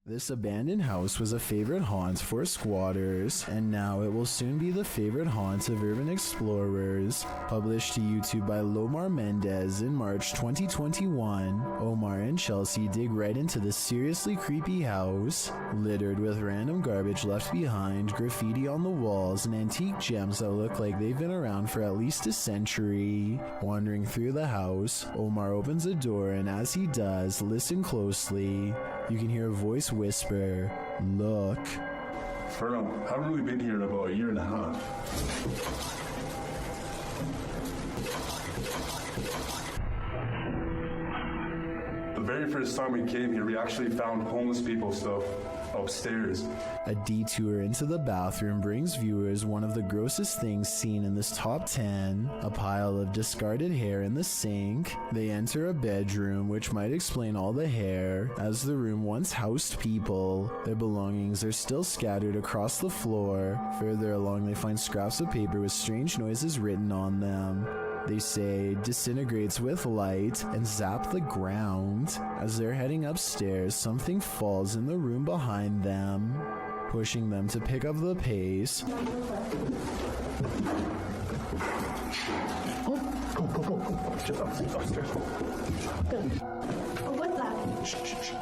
This abandoned house was a favorite haunt for squatters, and now it will soon be the favorite haunt of urban explorers. Published to YouTube by Lomar Mendez in March 2021, Omar and Chelsea dig right into this seriously creepy house, littered with random garbage left behind, graffiti on the walls, and antique gems that look like they've been around for at least a century. Wandering through the house, Omar opens a door, and as he does, listen closely. You can hear a voice whisper, "Look." Fernando, I haven't really been here in about a year and a half. The very first time we came here, we actually found homeless people stuff upstairs. A detour into the bathroom brings viewers one of the grossest things seen in this top 10, a pile of discarded hair in the sink. They enter a bedroom, which might explain all the hair, as the room once housed people. Their belongings are still scattered across the floor. Further along, they find scraps of paper with strange noises written on them. They say disintegrates with light and zap the ground. As they're heading upstairs, something falls in the room behind them, pushing them to pick up the pace.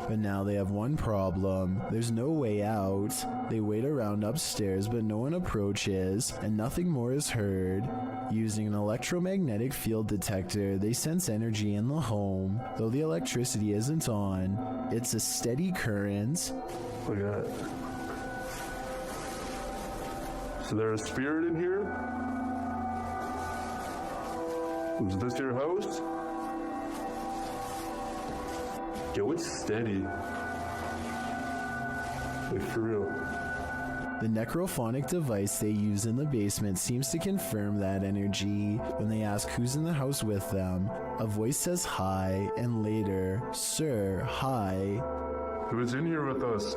But now they have one problem. There's no way out. They wait around upstairs, but no one approaches, and nothing more is heard. Using an electromagnetic field detector, they sense energy in the home. Though the electricity isn't on, it's a steady current. Look at that. So there's a spirit in here? Is this your house? Yo, it's steady. Like, for real. The necrophonic device they use in the basement seems to confirm that energy. When they ask who's in the house with them, a voice says hi, and later, "Sir, hi." Who's in here with us?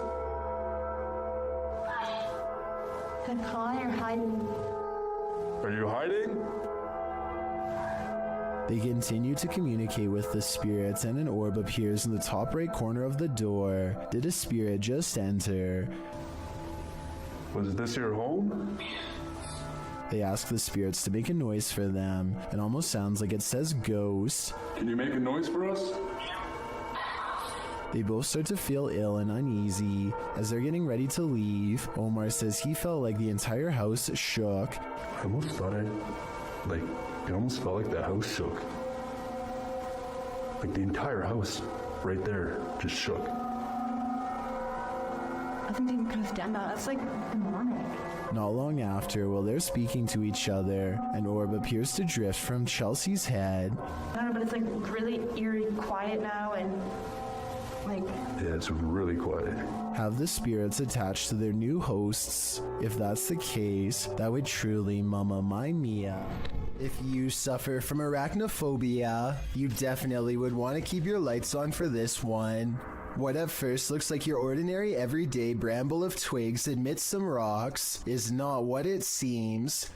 Good call, you're hiding. Are you hiding? They continue to communicate with the spirits, and an orb appears in the top right corner of the door. Did a spirit just enter? Was this your home? They ask the spirits to make a noise for them. It almost sounds like it says ghost. Can you make a noise for us? They both start to feel ill and uneasy. As they're getting ready to leave, Omar says he felt like the entire house shook. I almost thought it almost felt like the house shook. Like the entire house right there just shook. I think people could have done that. That's like demonic. Not long after, while they're speaking to each other, an orb appears to drift from Chelsea's head. I don't know, but it's like really eerie quiet now, and like... Yeah, it's really quiet. Have the spirits attached to their new hosts? If that's the case, that would truly mama my Mia. If you suffer from arachnophobia, you definitely would want to keep your lights on for this one. What at first looks like your ordinary everyday bramble of twigs amidst some rocks is not what it seems.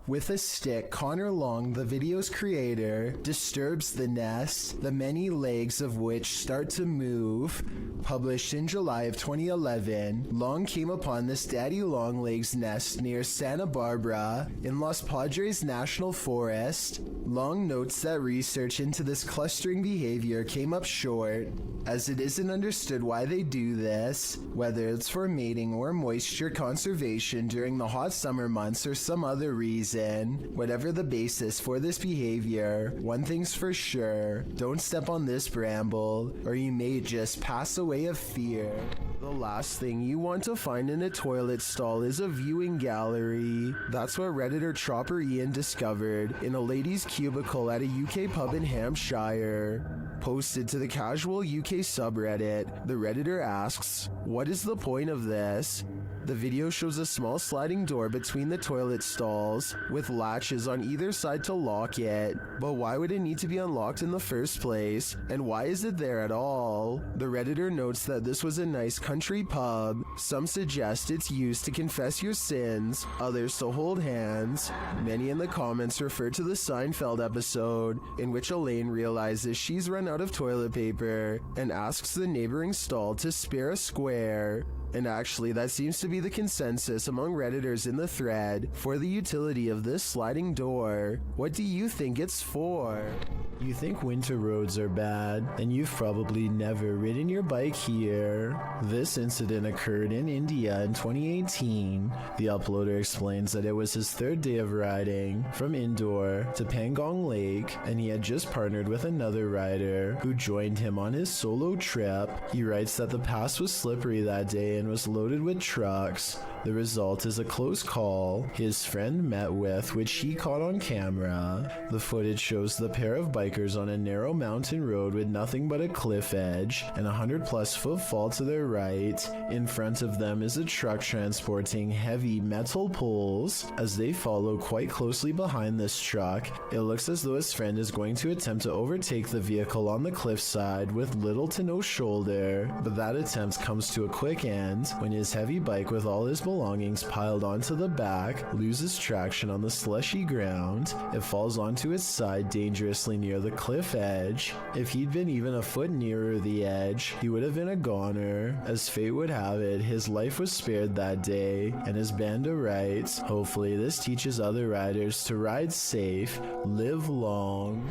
With a stick, Connor Long, the video's creator, disturbs the nest, the many legs of which start to move. Published in July of 2011, Long came upon this daddy longlegs nest near Santa Barbara in Los Padres National Forest. Long notes that research into this clustering behavior came up short, as it isn't understood why they do this, whether it's for mating or moisture conservation during the hot summer months or some other reason. Whatever the basis for this behavior, one thing's for sure, don't step on this bramble, or you may just pass away of fear. The last thing you want to find in a toilet stall is a viewing gallery. That's what Redditor Chopper Ian discovered in a lady's cubicle at a UK pub in Hampshire. Posted to the casual UK subreddit, the Redditor asks, "What is the point of this?" The video shows a small sliding door between the toilet stalls with latches on either side to lock it. But why would it need to be unlocked in the first place? And why is it there at all? The Redditor notes that this was a nice country pub. Some suggest it's used to confess your sins, others to hold hands. Many in the comments refer to the Seinfeld episode in which Elaine realizes she's run out of toilet paper and asks the neighboring stall to spare a square. And actually, that seems to be the consensus among Redditors in the thread for the utility of this sliding door. What do you think it's for? You think winter roads are bad, and you've probably never ridden your bike here. This incident occurred in India in 2018. The uploader explains that it was his third day of riding from indoor to Pangong Lake, and he had just partnered with another rider who joined him on his solo trip. He writes that the pass was slippery that day and was loaded with trucks. The result is a close call his friend met with, which he caught on camera. The footage shows the pair of bikers on a narrow mountain road with nothing but a cliff edge and 100+ foot fall to their right. In front of them is a truck transporting heavy metal poles. As they follow quite closely behind this truck, it looks as though his friend is going to attempt to overtake the vehicle on the cliffside with little to no shoulder, but that attempt comes to a quick end when his heavy bike with all his belongings piled onto the back loses traction on the slushy ground. It falls onto its side dangerously near the cliff edge. If he'd been even a foot nearer the edge, he would have been a goner. As fate would have it, his life was spared that day, and as Banda writes, hopefully this teaches other riders to ride safe, live long.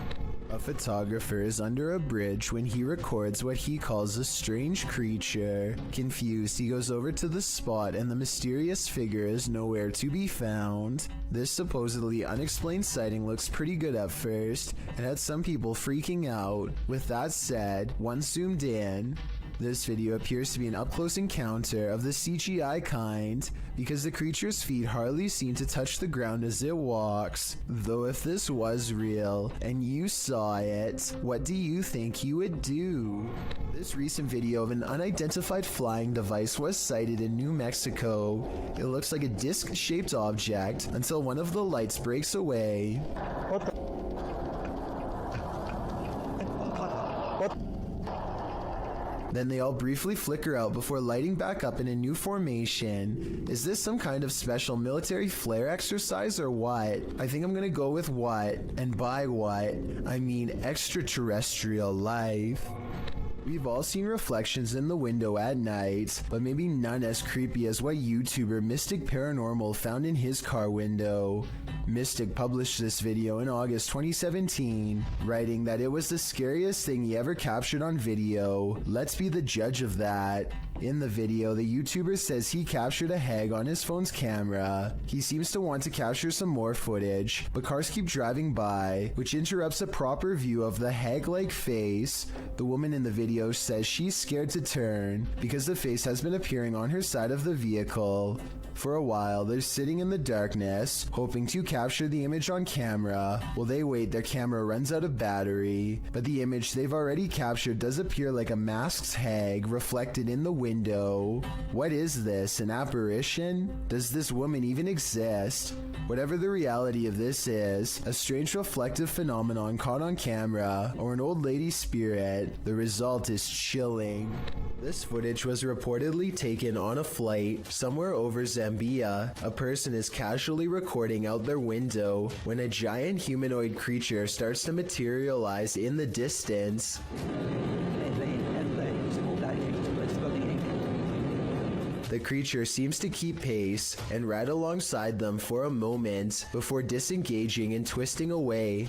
A photographer is under a bridge when he records what he calls a strange creature. Confused, he goes over to the spot and the mysterious figure is nowhere to be found. This supposedly unexplained sighting looks pretty good at first and had some people freaking out. With that said, once zoomed in, this video appears to be an up-close encounter of the CGI kind because the creature's feet hardly seem to touch the ground as it walks. Though if this was real and you saw it, what do you think you would do? This recent video of an unidentified flying device was sighted in New Mexico. It looks like a disc-shaped object until one of the lights breaks away. Then they all briefly flicker out before lighting back up in a new formation. Is this some kind of special military flare exercise or what? I think I'm gonna go with what, and by what, I mean extraterrestrial life. We've all seen reflections in the window at night, but maybe none as creepy as what YouTuber Mystic Paranormal found in his car window. Mystic published this video in August 2017, writing that it was the scariest thing he ever captured on video. Let's be the judge of that. In the video, the YouTuber says he captured a hag on his phone's camera. He seems to want to capture some more footage, but cars keep driving by, which interrupts a proper view of the hag-like face. The woman in the video says she's scared to turn because the face has been appearing on her side of the vehicle. For a while, they're sitting in the darkness, hoping to capture the image on camera. While they wait, their camera runs out of battery, but the image they've already captured does appear like a masked hag reflected in the window. What is this, an apparition? Does this woman even exist? Whatever the reality of this is, a strange reflective phenomenon caught on camera, or an old lady's spirit, the result is chilling. This footage was reportedly taken on a flight somewhere over Zambia. A person is casually recording out their window when a giant humanoid creature starts to materialize in the distance. The creature seems to keep pace and ride alongside them for a moment before disengaging and twisting away.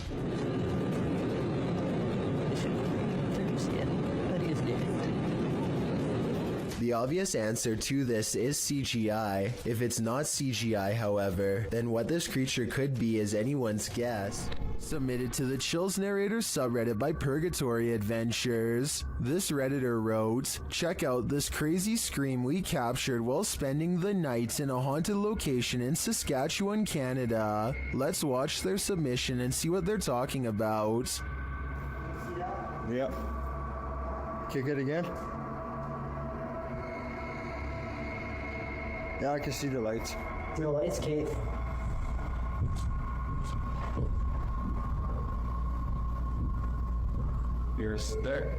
The obvious answer to this is CGI. If it's not CGI, however, then what this creature could be is anyone's guess. Submitted to the Chills Narrator subreddit by Purgatory Adventures. This Redditor wrote, "Check out this crazy scream we captured while spending the night in a haunted location in Saskatchewan, Canada. Let's watch their submission and see what they're talking about." Yeah. Kick it again. Yeah, I can see the lights. No lights, Kate. You're there.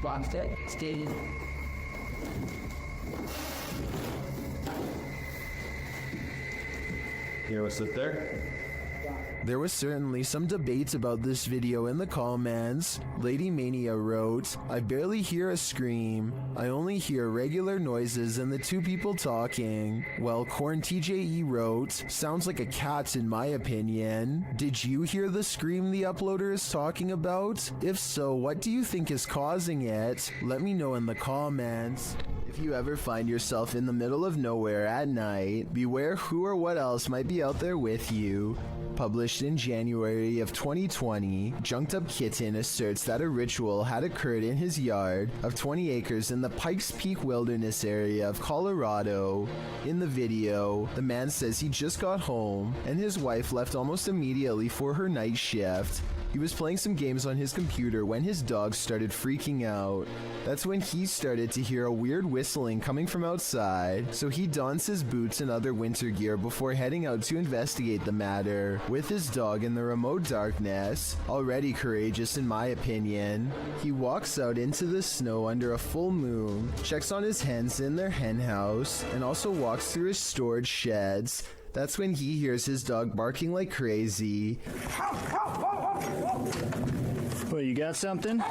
Boxed it. Stayed. You know, sit there. There was certainly some debate about this video in the comments. Lady Mania wrote, I barely hear a scream. I only hear regular noises and the two people talking. Well, Corn TJE wrote, sounds like a cat in my opinion. Did you hear the scream the uploader is talking about? If so, what do you think is causing it? Let me know in the comments. If you ever find yourself in the middle of nowhere at night, beware who or what else might be out there with you. Published in January of 2020, Junked Up Kitten asserts that a ritual had occurred in his yard of 20 acres in the Pikes Peak Wilderness area of Colorado. In the video, the man says he just got home and his wife left almost immediately for her night shift. He was playing some games on his computer when his dog started freaking out. That's when he started to hear a weird whistling coming from outside, so he dons his boots and other winter gear before heading out to investigate the matter. With his dog in the remote darkness, already courageous in my opinion, he walks out into the snow under a full moon, checks on his hens in their hen house, and also walks through his storage sheds. That's when he hears his dog barking like crazy. Well, you got something?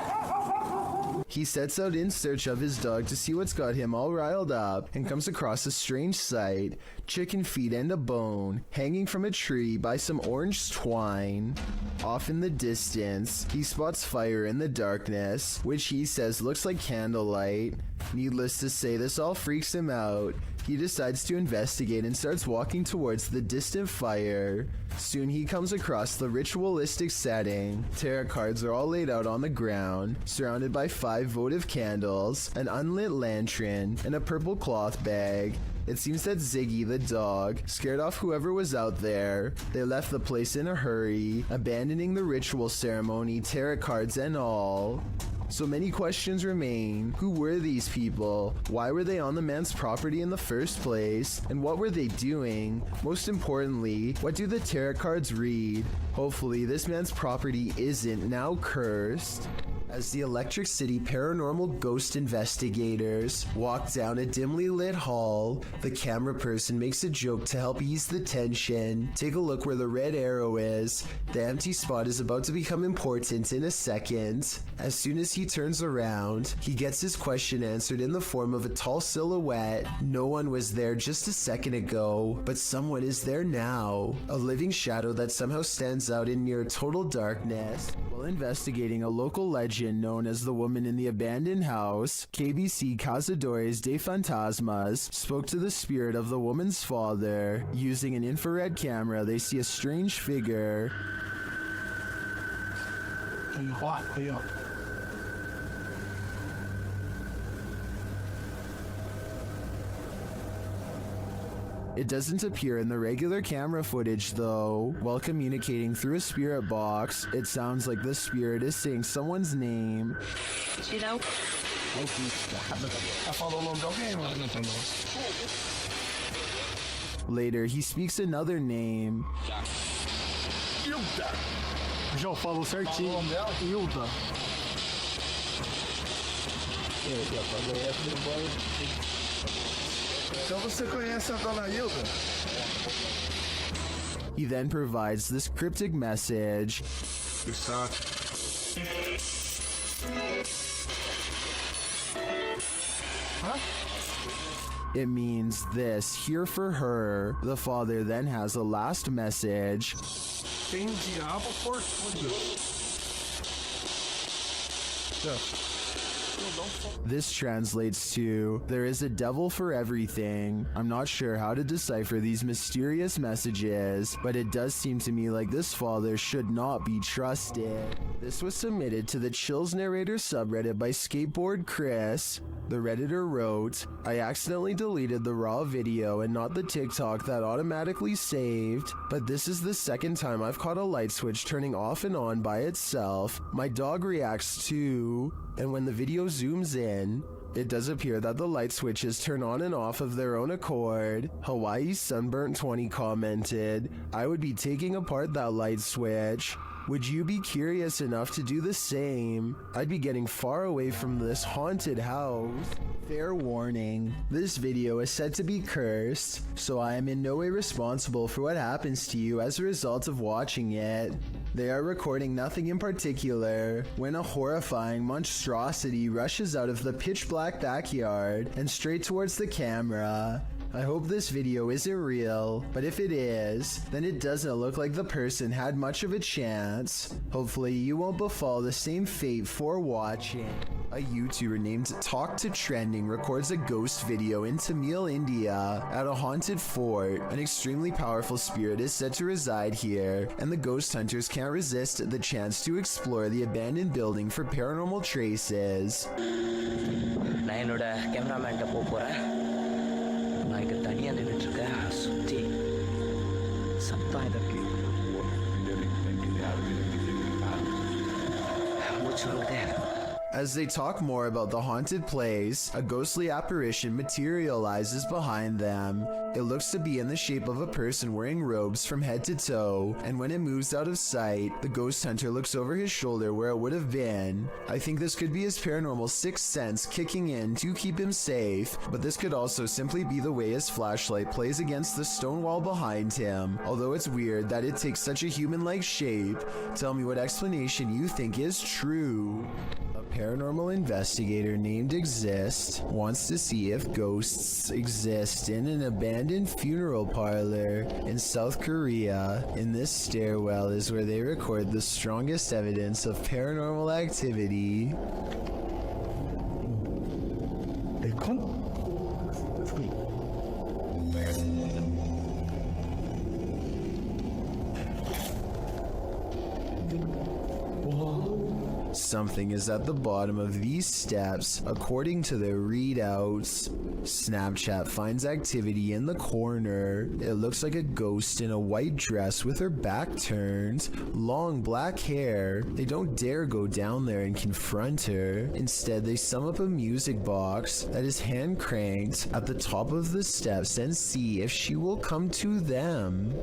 He sets out in search of his dog to see what's got him all riled up and comes across a strange sight, chicken feet and a bone, hanging from a tree by some orange twine. Off in the distance, he spots fire in the darkness, which he says looks like candlelight. Needless to say, this all freaks him out. He decides to investigate and starts walking towards the distant fire. Soon he comes across the ritualistic setting. Tarot cards are all laid out on the ground, surrounded by 5 votive candles, an unlit lantern, and a purple cloth bag. It seems that Ziggy, the dog, scared off whoever was out there. They left the place in a hurry, abandoning the ritual ceremony, tarot cards and all. So many questions remain. Who were these people? Why were they on the man's property in the first place? And what were they doing? Most importantly, what do the tarot cards read? Hopefully, this man's property isn't now cursed. As the Electric City paranormal ghost investigators walk down a dimly lit hall, the camera person makes a joke to help ease the tension. Take a look where the red arrow is. The empty spot is about to become important in a second. As soon as he turns around, he gets his question answered in the form of a tall silhouette. No one was there just a second ago, but someone is there now. A living shadow that somehow stands out in near total darkness. While investigating a local legend known as the woman in the abandoned house, KBC Cazadores de Fantasmas spoke to the spirit of the woman's father. Using an infrared camera, they see a strange figure. It doesn't appear in the regular camera footage though. While communicating through a spirit box, it sounds like the spirit is saying someone's name. Later, he speaks another name. Já falou certinho. Hilda. Então você conhece a dona Hilda? He then provides this cryptic message. It means this, here for her. The father then has a last message. Tem diabo por tudo. This translates to, there is a devil for everything. I'm not sure how to decipher these mysterious messages, but it does seem to me like this father should not be trusted. This was submitted to the Chills Narrator subreddit by Skateboard Chris. The Redditor wrote, I accidentally deleted the raw video and not the TikTok that automatically saved, but this is the second time I've caught a light switch turning off and on by itself. My dog reacts too, and when the video zooms in, It does appear that the light switches turn on and off of their own accord. Hawaii Sunburnt 20 commented, I would be taking apart that light switch. Would you be curious enough to do the same? I'd be getting far away from this haunted house. Fair warning, this video is said to be cursed, so I am in no way responsible for what happens to you as a result of watching it. They are recording nothing in particular when a horrifying monstrosity rushes out of the pitch black backyard and straight towards the camera. I hope this video isn't real, but if it is, then it doesn't look like the person had much of a chance. Hopefully you won't befall the same fate for watching. A YouTuber named Talk to Trending records a ghost video in Tamil, India at a haunted fort. An extremely powerful spirit is said to reside here, and the ghost hunters can't resist the chance to explore the abandoned building for paranormal traces. As they talk more about the haunted place, a ghostly apparition materializes behind them. It looks to be in the shape of a person wearing robes from head to toe, and when it moves out of sight, the ghost hunter looks over his shoulder where it would have been. I think this could be his paranormal sixth sense kicking in to keep him safe, but this could also simply be the way his flashlight plays against the stone wall behind him. Although it's weird that it takes such a human-like shape, tell me what explanation you think is true. Paranormal investigator named Exist wants to see if ghosts exist in an abandoned funeral parlor in South Korea. In this stairwell is where they record the strongest evidence of paranormal activity. Something is at the bottom of these steps, according to their readouts. Snapchat finds activity in the corner. It looks like a ghost in a white dress with her back turned, long black hair. They don't dare go down there and confront her. Instead, they sum up a music box that is hand cranked at the top of the steps and see if she will come to them.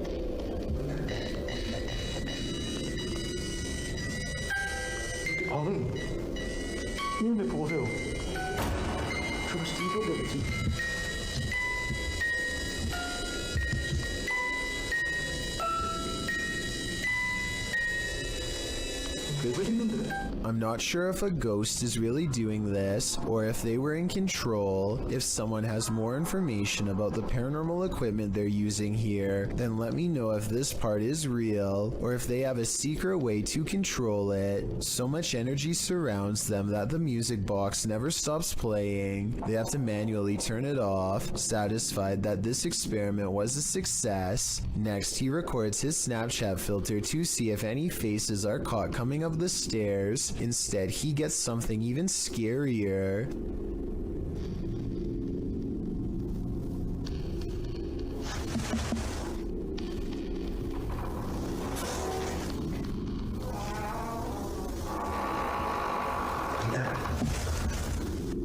I'm not sure if a ghost is really doing this or if they were in control. If someone has more information about the paranormal equipment they're using here, then let me know if this part is real or if they have a secret way to control it. So much energy surrounds them that the music box never stops playing. They have to manually turn it off, satisfied that this experiment was a success. Next, he records his Snapchat filter to see if any faces are caught coming up the stairs. Instead, he gets something even scarier.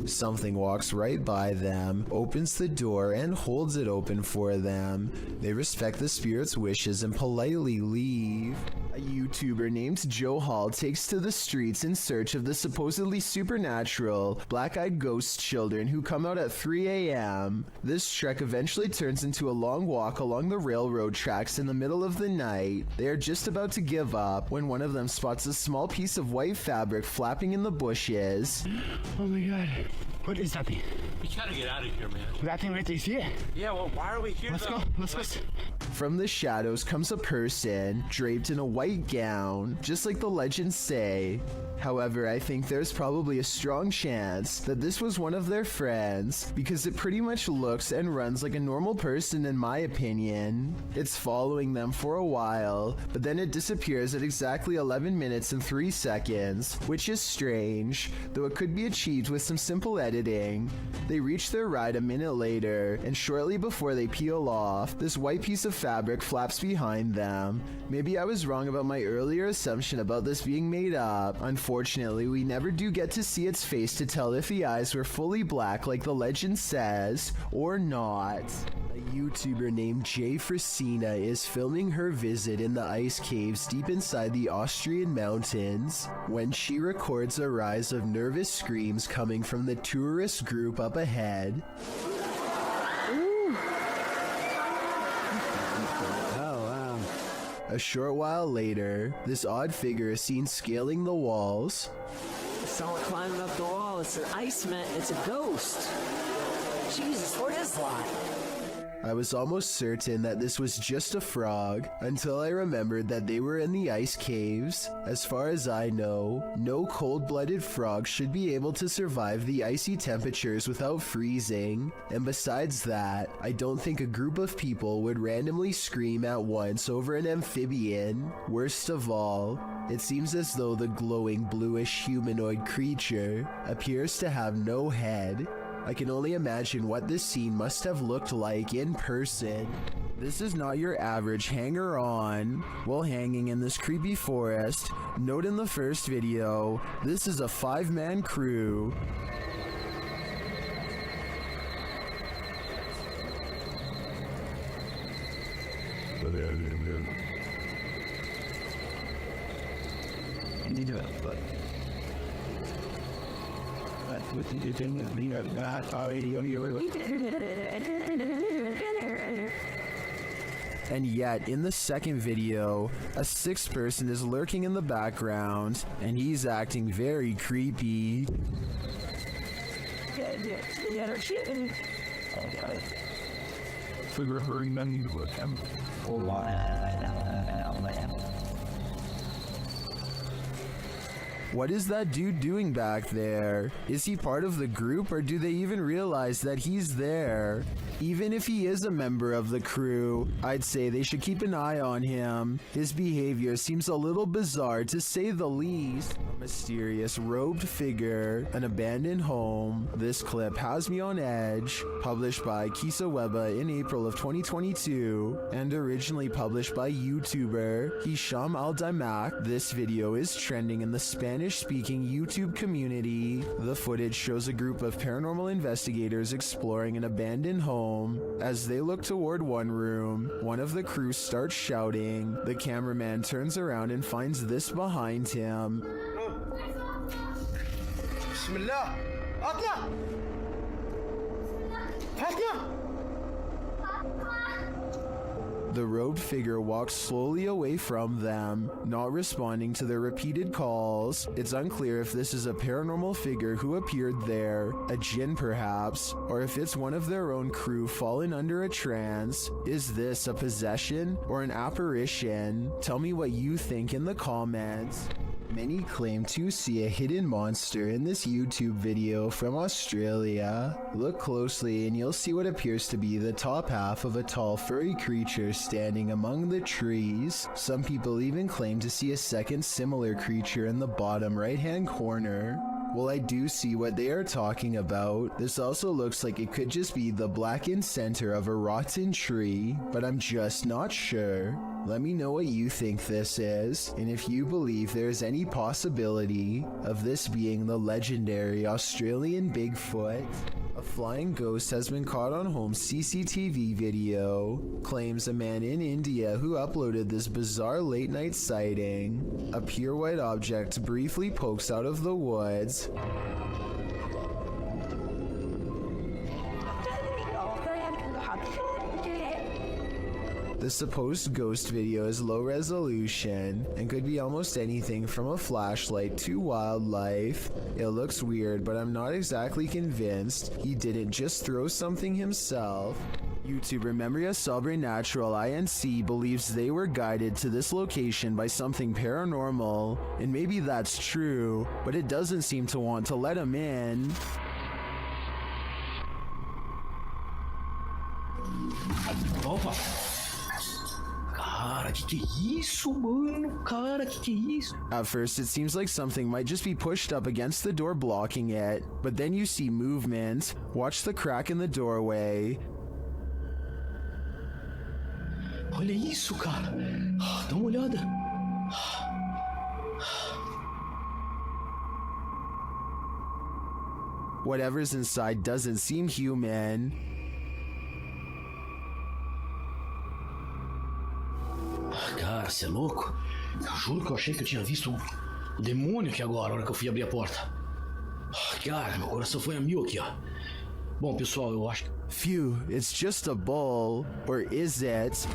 Something walks right by them, opens the door, and holds it open for them. They respect the spirit's wishes and politely leave. A YouTuber named Joe Hall takes to the streets in search of the supposedly supernatural, black-eyed ghost children who come out at 3 a.m. This trek eventually turns into a long walk along the railroad tracks in the middle of the night. They are just about to give up when one of them spots a small piece of white fabric flapping in the bushes. Oh my god. What is that thing? We gotta get out of here, man. That thing right there, you see it? Yeah, well, why are we here? Let's go. Let's go. From the shadows comes a person draped in a white gown, just like the legends say. However, I think there's probably a strong chance that this was one of their friends, because it pretty much looks and runs like a normal person in my opinion. It's following them for a while, but then it disappears at exactly 11 minutes and 3 seconds, which is strange, though it could be achieved with some simple editing. They reach their ride a minute later, and shortly before they peel off, this white piece of fabric flaps behind them. Maybe I was wrong about my earlier assumption about this being made up. Unfortunately, we never do get to see its face to tell if the eyes were fully black like the legend says, or not. A YouTuber named Jay Frasina is filming her visit in the ice caves deep inside the Austrian mountains when she records a rise of nervous screams coming from the tourist group up ahead. A short while later, this odd figure is seen scaling the walls. Someone climbing up the wall. It's an iceman. It's a ghost. Jesus, what is that? I was almost certain that this was just a frog until I remembered that they were in the ice caves. As far as I know, no cold-blooded frog should be able to survive the icy temperatures without freezing. And besides that, I don't think a group of people would randomly scream at once over an amphibian. Worst of all, it seems as though the glowing bluish humanoid creature appears to have no head. I can only imagine what this scene must have looked like in person. This is not your average hanger-on while hanging in this creepy forest. Note in the first video, this is a 5-man crew. And yet, in the second video, a 6th person is lurking in the background, and he's acting very creepy. What is that dude doing back there? Is he part of the group, or do they even realize that he's there? Even if he is a member of the crew, I'd say they should keep an eye on him. His behavior seems a little bizarre to say the least. A mysterious robed figure, an abandoned home. This clip has me on edge. Published by Kisa Weba in April of 2022 and originally published by YouTuber Hisham Al-Damak. This video is trending in the Spanish-speaking YouTube community. The footage shows a group of paranormal investigators exploring an abandoned home. As they look toward one room, one of the crew starts shouting. The cameraman turns around and finds this behind him. Bismillah. Atla. Atla. The robed figure walks slowly away from them, not responding to their repeated calls. It's unclear if this is a paranormal figure who appeared there, a jinn perhaps, or if it's one of their own crew fallen under a trance. Is this a possession or an apparition? Tell me what you think in the comments. Many claim to see a hidden monster in this YouTube video from Australia. Look closely and you'll see what appears to be the top half of a tall furry creature standing among the trees. Some people even claim to see a second similar creature in the bottom right-hand corner. Well, I do see what they are talking about. This also looks like it could just be the blackened center of a rotten tree, but I'm just not sure. Let me know what you think this is, and if you believe there is any possibility of this being the legendary Australian Bigfoot. A flying ghost has been caught on home CCTV video, claims a man in India who uploaded this bizarre late night sighting. A pure white object briefly pokes out of the woods. The supposed ghost video is low resolution and could be almost anything from a flashlight to wildlife. It looks weird, but I'm not exactly convinced he didn't just throw something himself. YouTuber Memoria Sobrenatural INC believes they were guided to this location by something paranormal, and maybe that's true, but it doesn't seem to want to let him in. Opa! Cara, que é isso, mano? Cara, que é isso? At first, it seems like something might just be pushed up against the door blocking it, but then you see movement. Watch the crack in the doorway. Olha isso, cara. Dá uma olhada. Whatever's inside doesn't seem human. Cara, você é louco? Eu juro que eu achei que eu tinha visto o demônio aqui agora, na hora que eu fui abrir a porta. Cara, meu coração foi a mil aqui, ó. Bom, pessoal, eu acho que... Phew, it's just a bull. Or is it?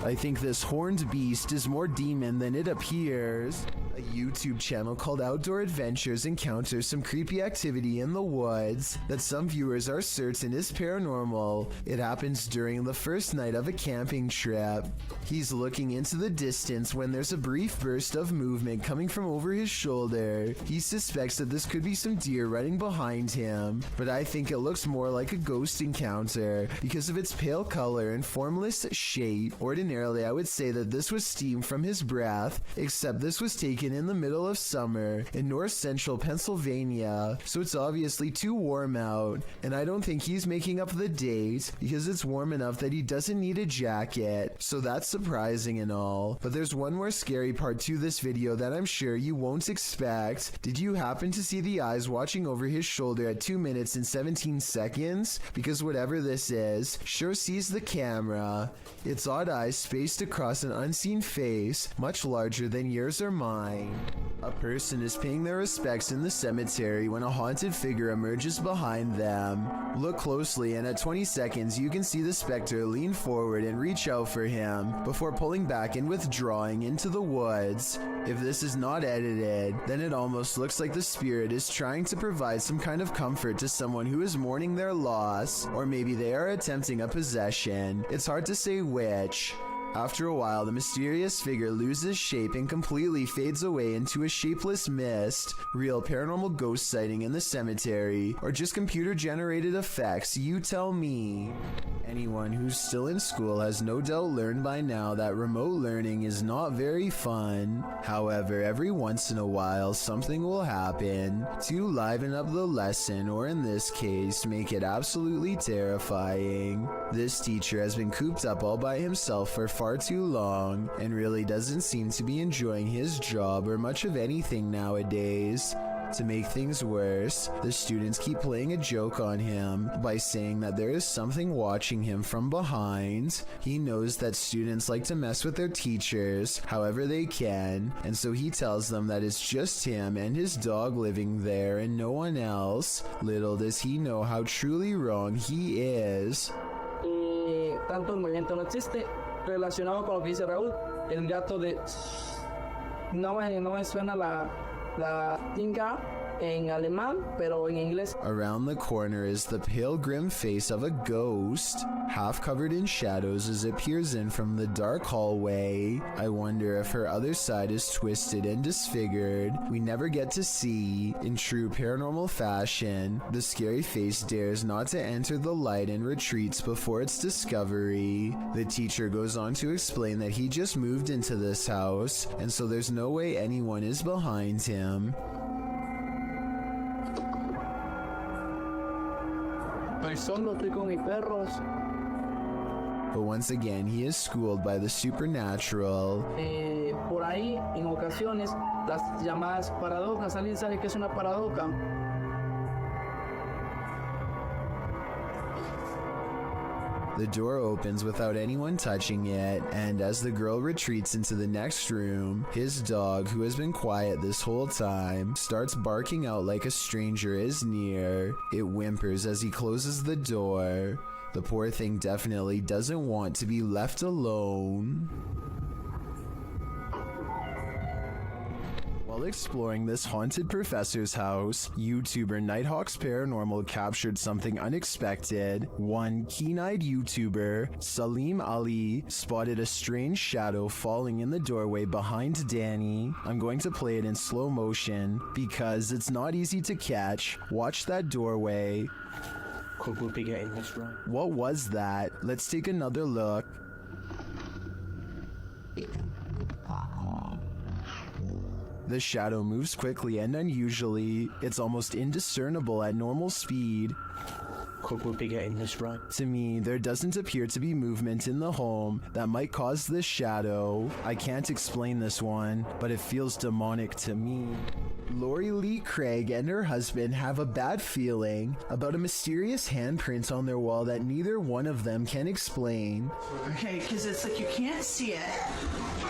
I think this horned beast is more demon than it appears. A YouTube channel called Outdoor Adventures encounters some creepy activity in the woods that some viewers are certain is paranormal. It happens during the first night of a camping trip. He's looking into the distance when there's a brief burst of movement coming from over his shoulder. He suspects that this could be some deer running behind him, but I think it looks more like a ghost encounter because of its pale color and formless shape. Ordinarily, I would say that this was steam from his breath, except this was taken in the middle of summer in north central Pennsylvania, so it's obviously too warm out, and I don't think he's making up the date because it's warm enough that he doesn't need a jacket, so that's surprising and all. But there's one more scary part to this video that I'm sure you won't expect. Did you happen to see the eyes watching over his shoulder at 2 minutes and 17 seconds? Because whatever this is, sure sees the camera. Its odd eyes spaced across an unseen face, much larger than yours or mine. A person is paying their respects in the cemetery when a haunted figure emerges behind them. Look closely, and at 20 seconds you can see the spectre lean forward and reach out for him before pulling back and withdrawing into the woods. If this is not edited, then it almost looks like the spirit is trying to provide some kind of comfort to someone who is mourning their loss, or maybe they are attempting a possession. It's hard to say which. After a while, the mysterious figure loses shape and completely fades away into a shapeless mist. Real paranormal ghost sighting in the cemetery, or just computer-generated effects, you tell me. Anyone who's still in school has no doubt learned by now that remote learning is not very fun. However, every once in a while, something will happen to liven up the lesson, or in this case, make it absolutely terrifying. This teacher has been cooped up all by himself for far too long, and really doesn't seem to be enjoying his job or much of anything nowadays. To make things worse, the students keep playing a joke on him by saying that there is something watching him from behind. He knows that students like to mess with their teachers however they can, and so he tells them that it's just him and his dog living there and no one else. Little does he know how truly wrong he is. Tanto el movimiento no existe. Relacionado con lo que dice Raúl, el gato de... No me suena la tinga en alemán, pero en inglés. Around the corner is the pale grim face of a ghost, half covered in shadows as it peers in from the dark hallway. I wonder if her other side is twisted and disfigured. We never get to see. In true paranormal fashion, the scary face dares not to enter the light and retreats before its discovery. The teacher goes on to explain that he just moved into this house, and so there's no way anyone is behind him. Solo estoy con mis perros. But once again, he is schooled by the supernatural. Por ahí, en ocasiones, las llamadas paradojas. ¿Alguien sabe qué es una paradoja? The door opens without anyone touching it, and as the girl retreats into the next room, his dog, who has been quiet this whole time, starts barking out like a stranger is near. It whimpers as he closes the door. The poor thing definitely doesn't want to be left alone. While exploring this haunted professor's house, YouTuber Nighthawk's Paranormal captured something unexpected. One keen-eyed YouTuber, Salim Ali, spotted a strange shadow falling in the doorway behind Danny. I'm going to play it in slow motion because it's not easy to catch. Watch that doorway. Could we be getting this right? What was that? Let's take another look. The shadow moves quickly and unusually. It's almost indiscernible at normal speed. Could we be getting this right? To me, there doesn't appear to be movement in the home that might cause this shadow. I can't explain this one, but it feels demonic to me. Lori Lee Craig and her husband have a bad feeling about a mysterious handprint on their wall that neither one of them can explain. Okay, because it's like you can't see it,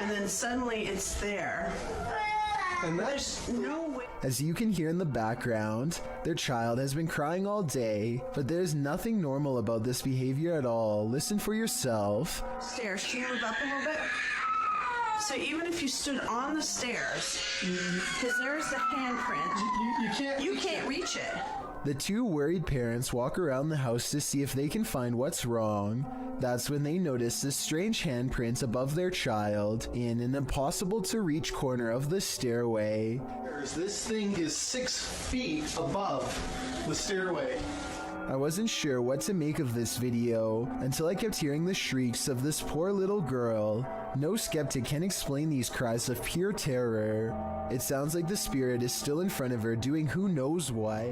and then suddenly it's there. And there's no way. As you can hear in the background, their child has been crying all day, but there's nothing normal about this behavior at all. Listen for yourself. Stairs, can you move up a little bit? So even if you stood on the stairs, because there's the handprint, you can't reach it. The two worried parents walk around the house to see if they can find what's wrong. That's when they notice this strange handprint above their child in an impossible to reach corner of the stairway. This thing is 6 feet above the stairway. I wasn't sure what to make of this video until I kept hearing the shrieks of this poor little girl. No skeptic can explain these cries of pure terror. It sounds like the spirit is still in front of her doing who knows what.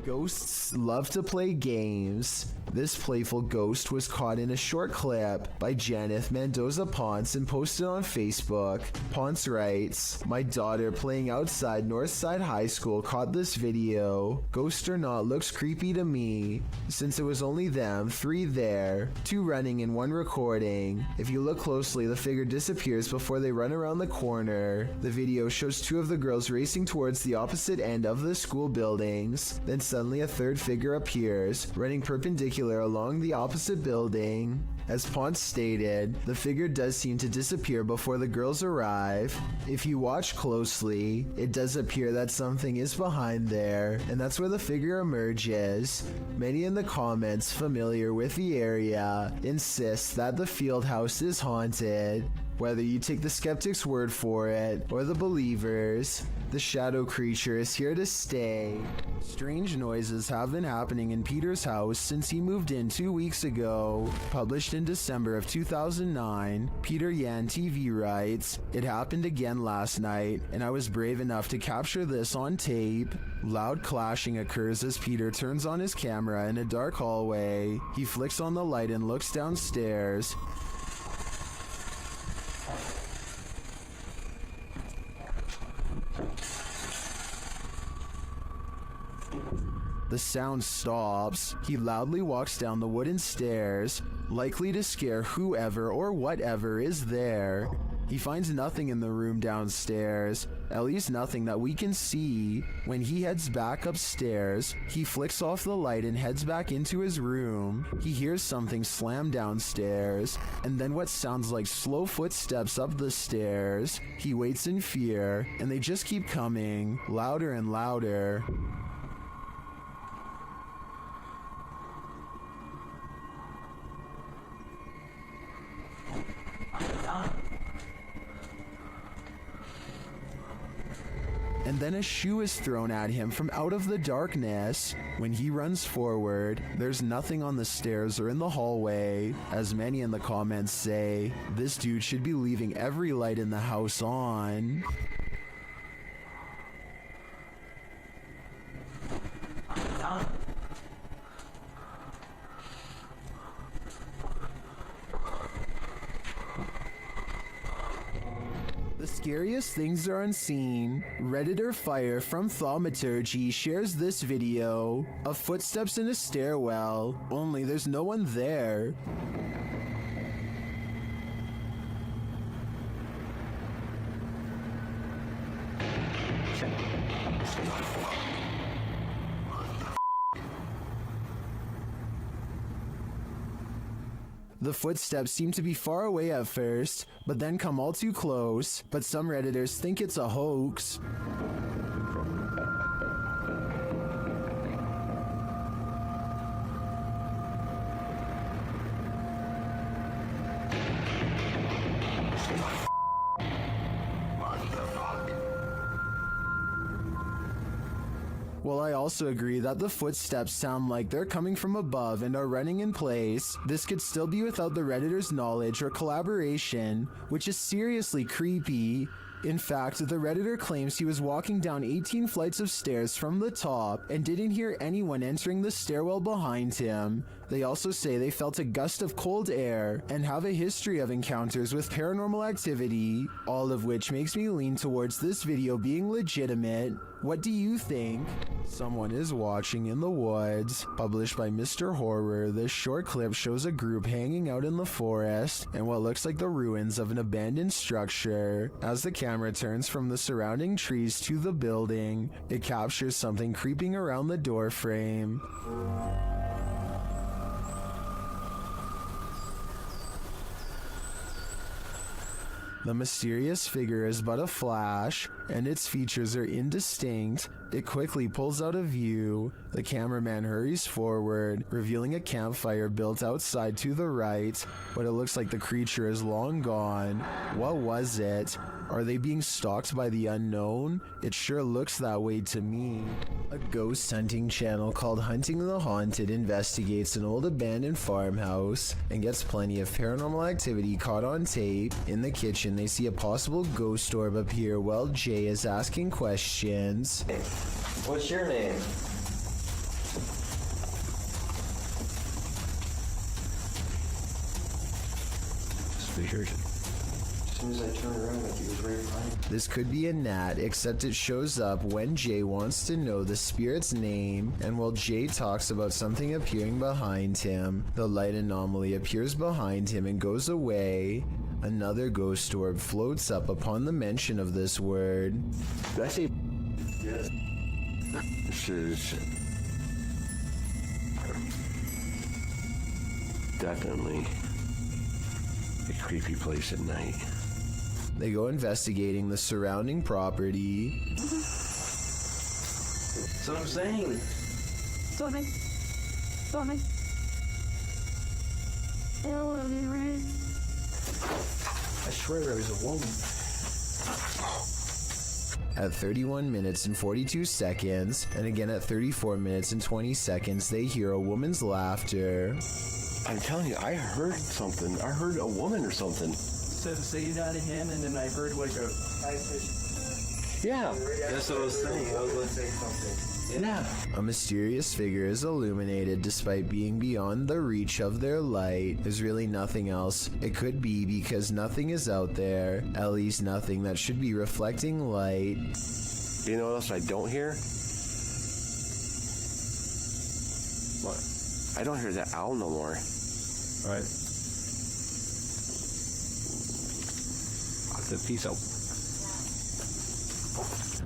Ghosts love to play games. This playful ghost was caught in a short clip by Janeth Mendoza Ponce and posted on Facebook. Ponce writes, "My daughter playing outside Northside High School caught this video. Ghost or not, looks creepy to me. Since it was only them, 3 there, 2 running and 1 recording. If you look closely, the figure disappears before they run around the corner. The video shows 2 of the girls racing towards the opposite end of the school buildings. Then suddenly a 3rd figure appears, running perpendicular along the opposite building. As Ponce stated, the figure does seem to disappear before the girls arrive. If you watch closely, it does appear that something is behind there, and that's where the figure emerges. Many in the comments familiar with the area insist that the field house is haunted. Whether you take the skeptic's word for it or the believers, the shadow creature is here to stay. Strange noises have been happening in Peter's house since he moved in 2 weeks ago. Published in December of 2009, Peter Yan TV writes, "It happened again last night, and I was brave enough to capture this on tape." Loud clashing occurs as Peter turns on his camera in a dark hallway. He flicks on the light and looks downstairs. The sound stops. He loudly walks down the wooden stairs, likely to scare whoever or whatever is there. He finds nothing in the room downstairs, at least nothing that we can see. When he heads back upstairs, he flicks off the light and heads back into his room. He hears something slam downstairs, and then what sounds like slow footsteps up the stairs. He waits in fear, and they just keep coming, louder and louder. And then a shoe is thrown at him from out of the darkness. When he runs forward, there's nothing on the stairs or in the hallway. As many in the comments say, this dude should be leaving every light in the house on. The scariest things are unseen. Redditor Fire from Thaumaturgy shares this video of footsteps in a stairwell, only there's no one there. The footsteps seem to be far away at first, but then come all too close, but some Redditors think it's a hoax. While I also agree that the footsteps sound like they're coming from above and are running in place, this could still be without the Redditor's knowledge or collaboration, which is seriously creepy. In fact, the Redditor claims he was walking down 18 flights of stairs from the top and didn't hear anyone entering the stairwell behind him. They also say they felt a gust of cold air and have a history of encounters with paranormal activity, all of which makes me lean towards this video being legitimate. What do you think? Someone is watching in the woods. Published by Mr. Horror, this short clip shows a group hanging out in the forest and what looks like the ruins of an abandoned structure. As the camera turns from the surrounding trees to the building, it captures something creeping around the door frame. The mysterious figure is but a flash, and its features are indistinct. It quickly pulls out of view. The cameraman hurries forward, revealing a campfire built outside to the right, but it looks like the creature is long gone. What was it? Are they being stalked by the unknown? It sure looks that way to me. A ghost hunting channel called Hunting the Haunted investigates an old abandoned farmhouse and gets plenty of paranormal activity caught on tape. In the kitchen, they see a possible ghost orb appear while Jay is asking questions. What's your name? Weird. As soon as I turned around, like he was right behind me. This could be a gnat, except it shows up when Jay wants to know the spirit's name, and while Jay talks about something appearing behind him, the light anomaly appears behind him and goes away. Another ghost orb floats up upon the mention of this word. Did I say yes? This is definitely a creepy place at night. They go investigating the surrounding property. That's what I'm saying. Sorry. I swear there was a woman. At 31 minutes and 42 seconds, and again at 34 minutes and 20 seconds, they hear a woman's laughter. I'm telling you, I heard something. I heard a woman or something. So say that again, and then I heard like a Yeah, that's what I was saying. I was going to say something. Yeah. A mysterious figure is illuminated despite being beyond the reach of their light. There's really nothing else it could be because nothing is out there, at least nothing that should be reflecting light. You know what else I don't hear? What? I don't hear that owl no more. Alright. I said peace out.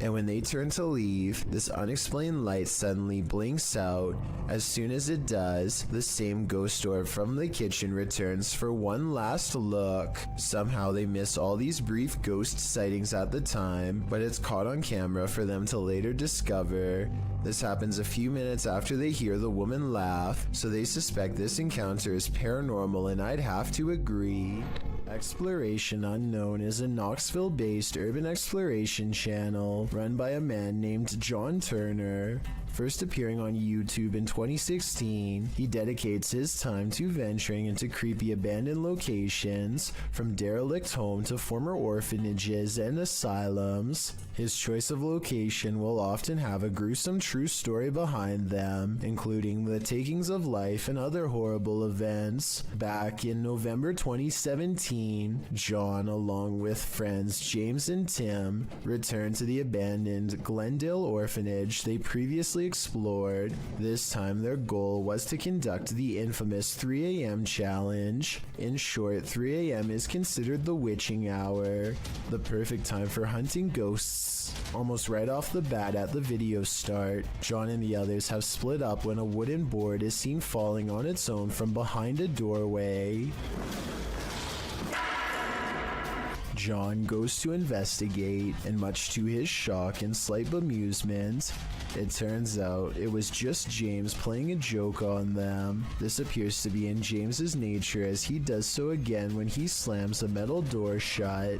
And when they turn to leave, this unexplained light suddenly blinks out. As soon as it does, the same ghost orb from the kitchen returns for one last look. Somehow they miss all these brief ghost sightings at the time, but it's caught on camera for them to later discover. This happens a few minutes after they hear the woman laugh, so they suspect this encounter is paranormal, and I'd have to agree. Exploration Unknown is a Knoxville-based urban exploration channel run by a man named John Turner. First appearing on YouTube in 2016, he dedicates his time to venturing into creepy abandoned locations, from derelict home to former orphanages and asylums. His choice of location will often have a gruesome true story behind them, including the takings of life and other horrible events. Back in November 2017, John, along with friends James and Tim, returned to the abandoned Glendale Orphanage they previously explored. This time their goal was to conduct the infamous 3 a.m. challenge. In short, 3 a.m. is considered the witching hour, the perfect time for hunting ghosts. Almost right off the bat at the video start, John and the others have split up when a wooden board is seen falling on its own from behind a doorway. John goes to investigate, and much to his shock and slight bemusement, it turns out it was just James playing a joke on them. This appears to be in James's nature, as he does so again when he slams a metal door shut.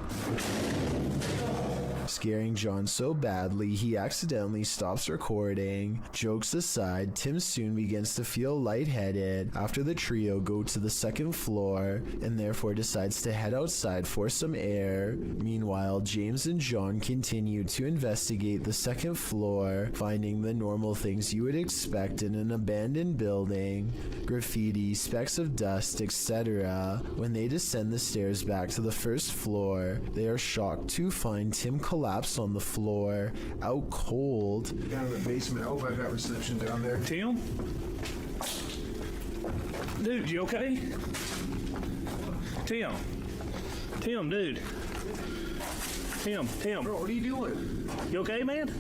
scaring John so badly he accidentally stops recording. Jokes aside, Tim soon begins to feel lightheaded after the trio go to the second floor and therefore decides to head outside for some air. Meanwhile, James and John continue to investigate the second floor, finding the normal things you would expect in an abandoned building: graffiti, specks of dust, etc. When they descend the stairs back to the first floor, they are shocked to find Tim collapsed on the floor, out cold. Down in the basement. Oh, I got reception down there. Tim? Dude, you okay? Tim, dude. Tim. Bro, what are you doing? You okay, man?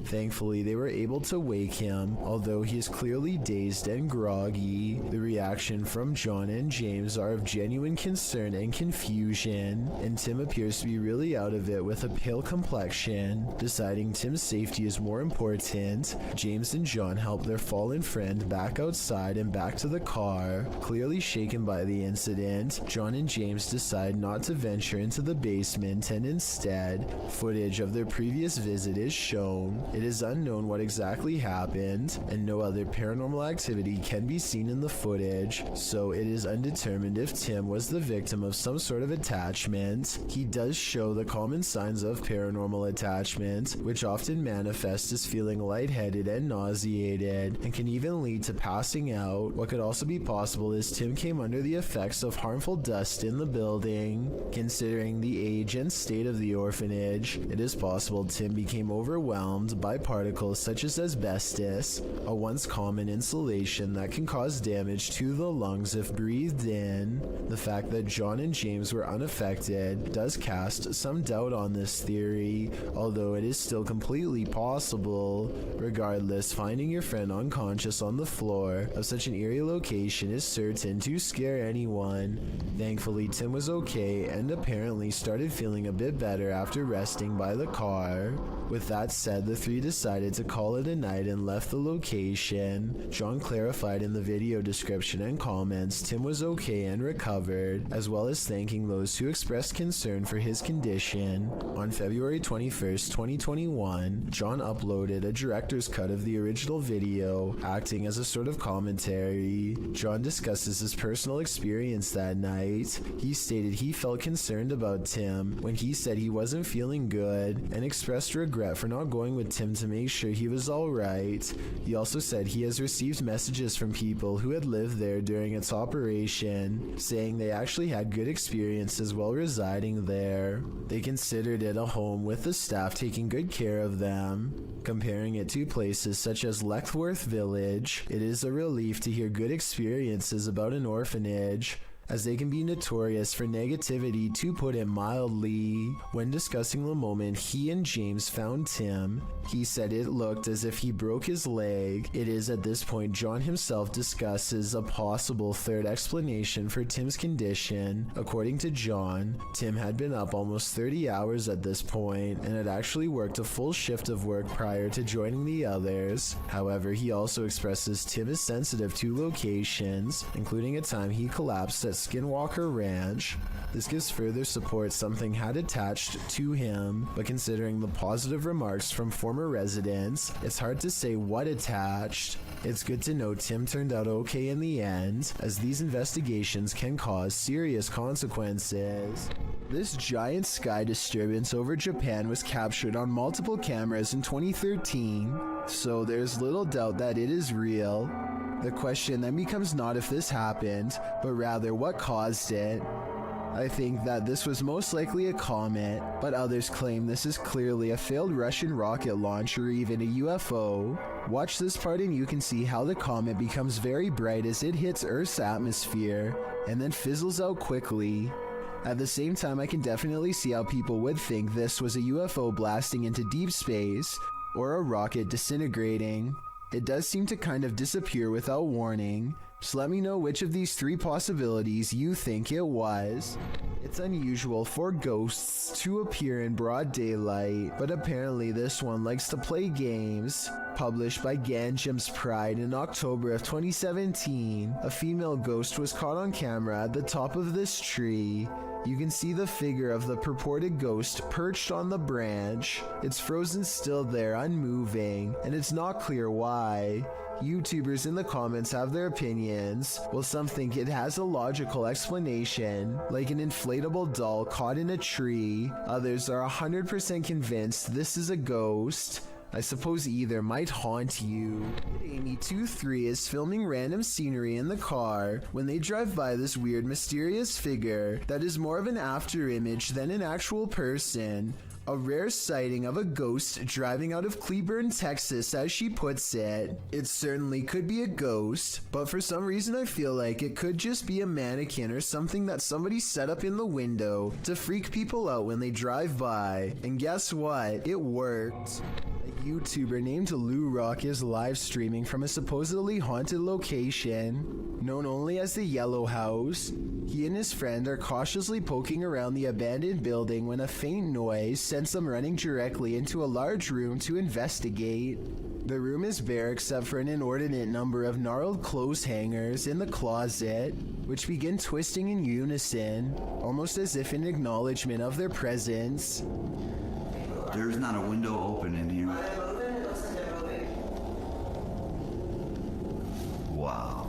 Thankfully, they were able to wake him, although he is clearly dazed and groggy. The reaction from John and James are of genuine concern and confusion, and Tim appears to be really out of it with a pale complexion. Deciding Tim's safety is more important, James and John help their fallen friend back outside and back to the car. Clearly shaken by the incident, John and James decide not to venture into the basement, and instead, footage of their previous visit is shown. It is unknown what exactly happened, and no other paranormal activity can be seen in the footage, so it is undetermined if Tim was the victim of some sort of attachment. He does show the common signs of paranormal attachment, which often manifest as feeling lightheaded and nauseated, and can even lead to passing out. What could also be possible is Tim came under the effects of harmful dust in the building. Considering the age and state of the orphanage, it is possible Tim became overwhelmed by particles such as asbestos, a once common insulation that can cause damage to the lungs if breathed in. The fact that John and James were unaffected does cast some doubt on this theory, although it is still completely possible. Regardless, finding your friend unconscious on the floor of such an eerie location is certain to scare anyone. Thankfully, Tim was okay and apparently started feeling a bit better after resting by the car. With that said, the three decided to call it a night and left the location. John clarified in the video description and comments Tim was okay and recovered, as well as thanking those who expressed concern for his condition. On February 21st, 2021, John uploaded a director's cut of the original video, acting as a sort of commentary. John discusses his personal experience that night. He stated he felt concerned about Tim when he said he wasn't feeling good, and expressed regret for not going with Tim to make sure he was alright. He also said he has received messages from people who had lived there during its operation, saying they actually had good experiences while residing there. They considered it a home with the staff taking good care of them. Comparing it to places such as Leckworth Village, it is a relief to hear good experiences about an orphanage, as they can be notorious for negativity, to put it mildly. When discussing the moment he and James found Tim, he said it looked as if he broke his leg. It is at this point John himself discusses a possible third explanation for Tim's condition. According to John, Tim had been up almost 30 hours at this point and had actually worked a full shift of work prior to joining the others. However, he also expresses Tim is sensitive to locations, including a time he collapsed at Skinwalker Ranch. This gives further support something had attached to him, but considering the positive remarks from former residents, it's hard to say what attached. It's good to know Tim turned out okay in the end, as these investigations can cause serious consequences. This giant sky disturbance over Japan was captured on multiple cameras in 2013, so there's little doubt that it is real. The question then becomes not if this happened, but rather what caused it. I think that this was most likely a comet, but others claim this is clearly a failed Russian rocket launch or even a UFO. Watch this part and you can see how the comet becomes very bright as it hits Earth's atmosphere, and then fizzles out quickly. At the same time, I can definitely see how people would think this was a UFO blasting into deep space, or a rocket disintegrating. It does seem to kind of disappear without warning, so let me know which of these three possibilities you think it was. It's unusual for ghosts to appear in broad daylight, but apparently this one likes to play games. Published by Ganjam's Pride in October of 2017, a female ghost was caught on camera at the top of this tree. You can see the figure of the purported ghost perched on the branch. It's frozen still there, unmoving, and it's not clear why. YouTubers in the comments have their opinions, while some think it has a logical explanation, like an inflatable doll caught in a tree. Others are 100% convinced this is a ghost. I suppose either might haunt you. Amy23 is filming random scenery in the car when they drive by this weird mysterious figure that is more of an after image than an actual person. A rare sighting of a ghost driving out of Cleburne, Texas, as she puts it. It certainly could be a ghost, but for some reason I feel like it could just be a mannequin or something that somebody set up in the window to freak people out when they drive by. And guess what? It worked. A YouTuber named Lou Rock is live streaming from a supposedly haunted location, known only as the Yellow House. He and his friend are cautiously poking around the abandoned building when a faint noise sends them running directly into a large room to investigate. The room is bare except for an inordinate number of gnarled clothes hangers in the closet, which begin twisting in unison, almost as if in acknowledgement of their presence. There's not a window open in here. Wow.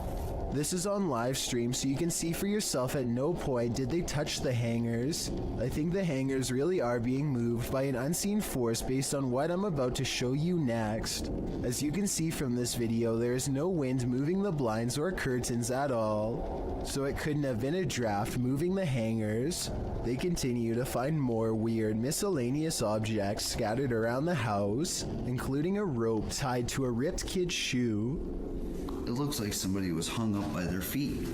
This is on live stream, so you can see for yourself at no point did they touch the hangers. I think the hangers really are being moved by an unseen force based on what I'm about to show you next. As you can see from this video, there is no wind moving the blinds or curtains at all, so it couldn't have been a draft moving the hangers. They continue to find more weird miscellaneous objects scattered around the house, including a rope tied to a ripped kid's shoe. It looks like somebody was hung up by their feet.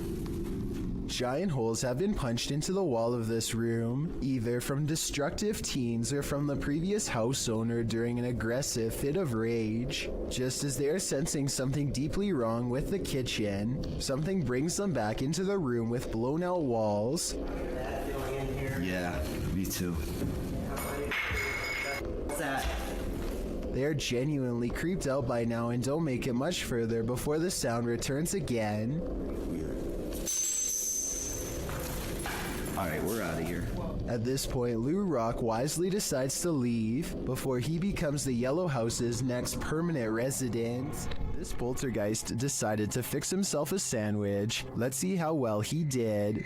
Giant holes have been punched into the wall of this room, either from destructive teens or from the previous house owner during an aggressive fit of rage. Just as they are sensing something deeply wrong with the kitchen, something brings them back into the room with blown out walls. Yeah, me too. What's that? They are genuinely creeped out by now and don't make it much further before the sound returns again. Alright, we're out of here. At this point, Lou Rock wisely decides to leave before he becomes the Yellow House's next permanent resident. This poltergeist decided to fix himself a sandwich. Let's see how well he did.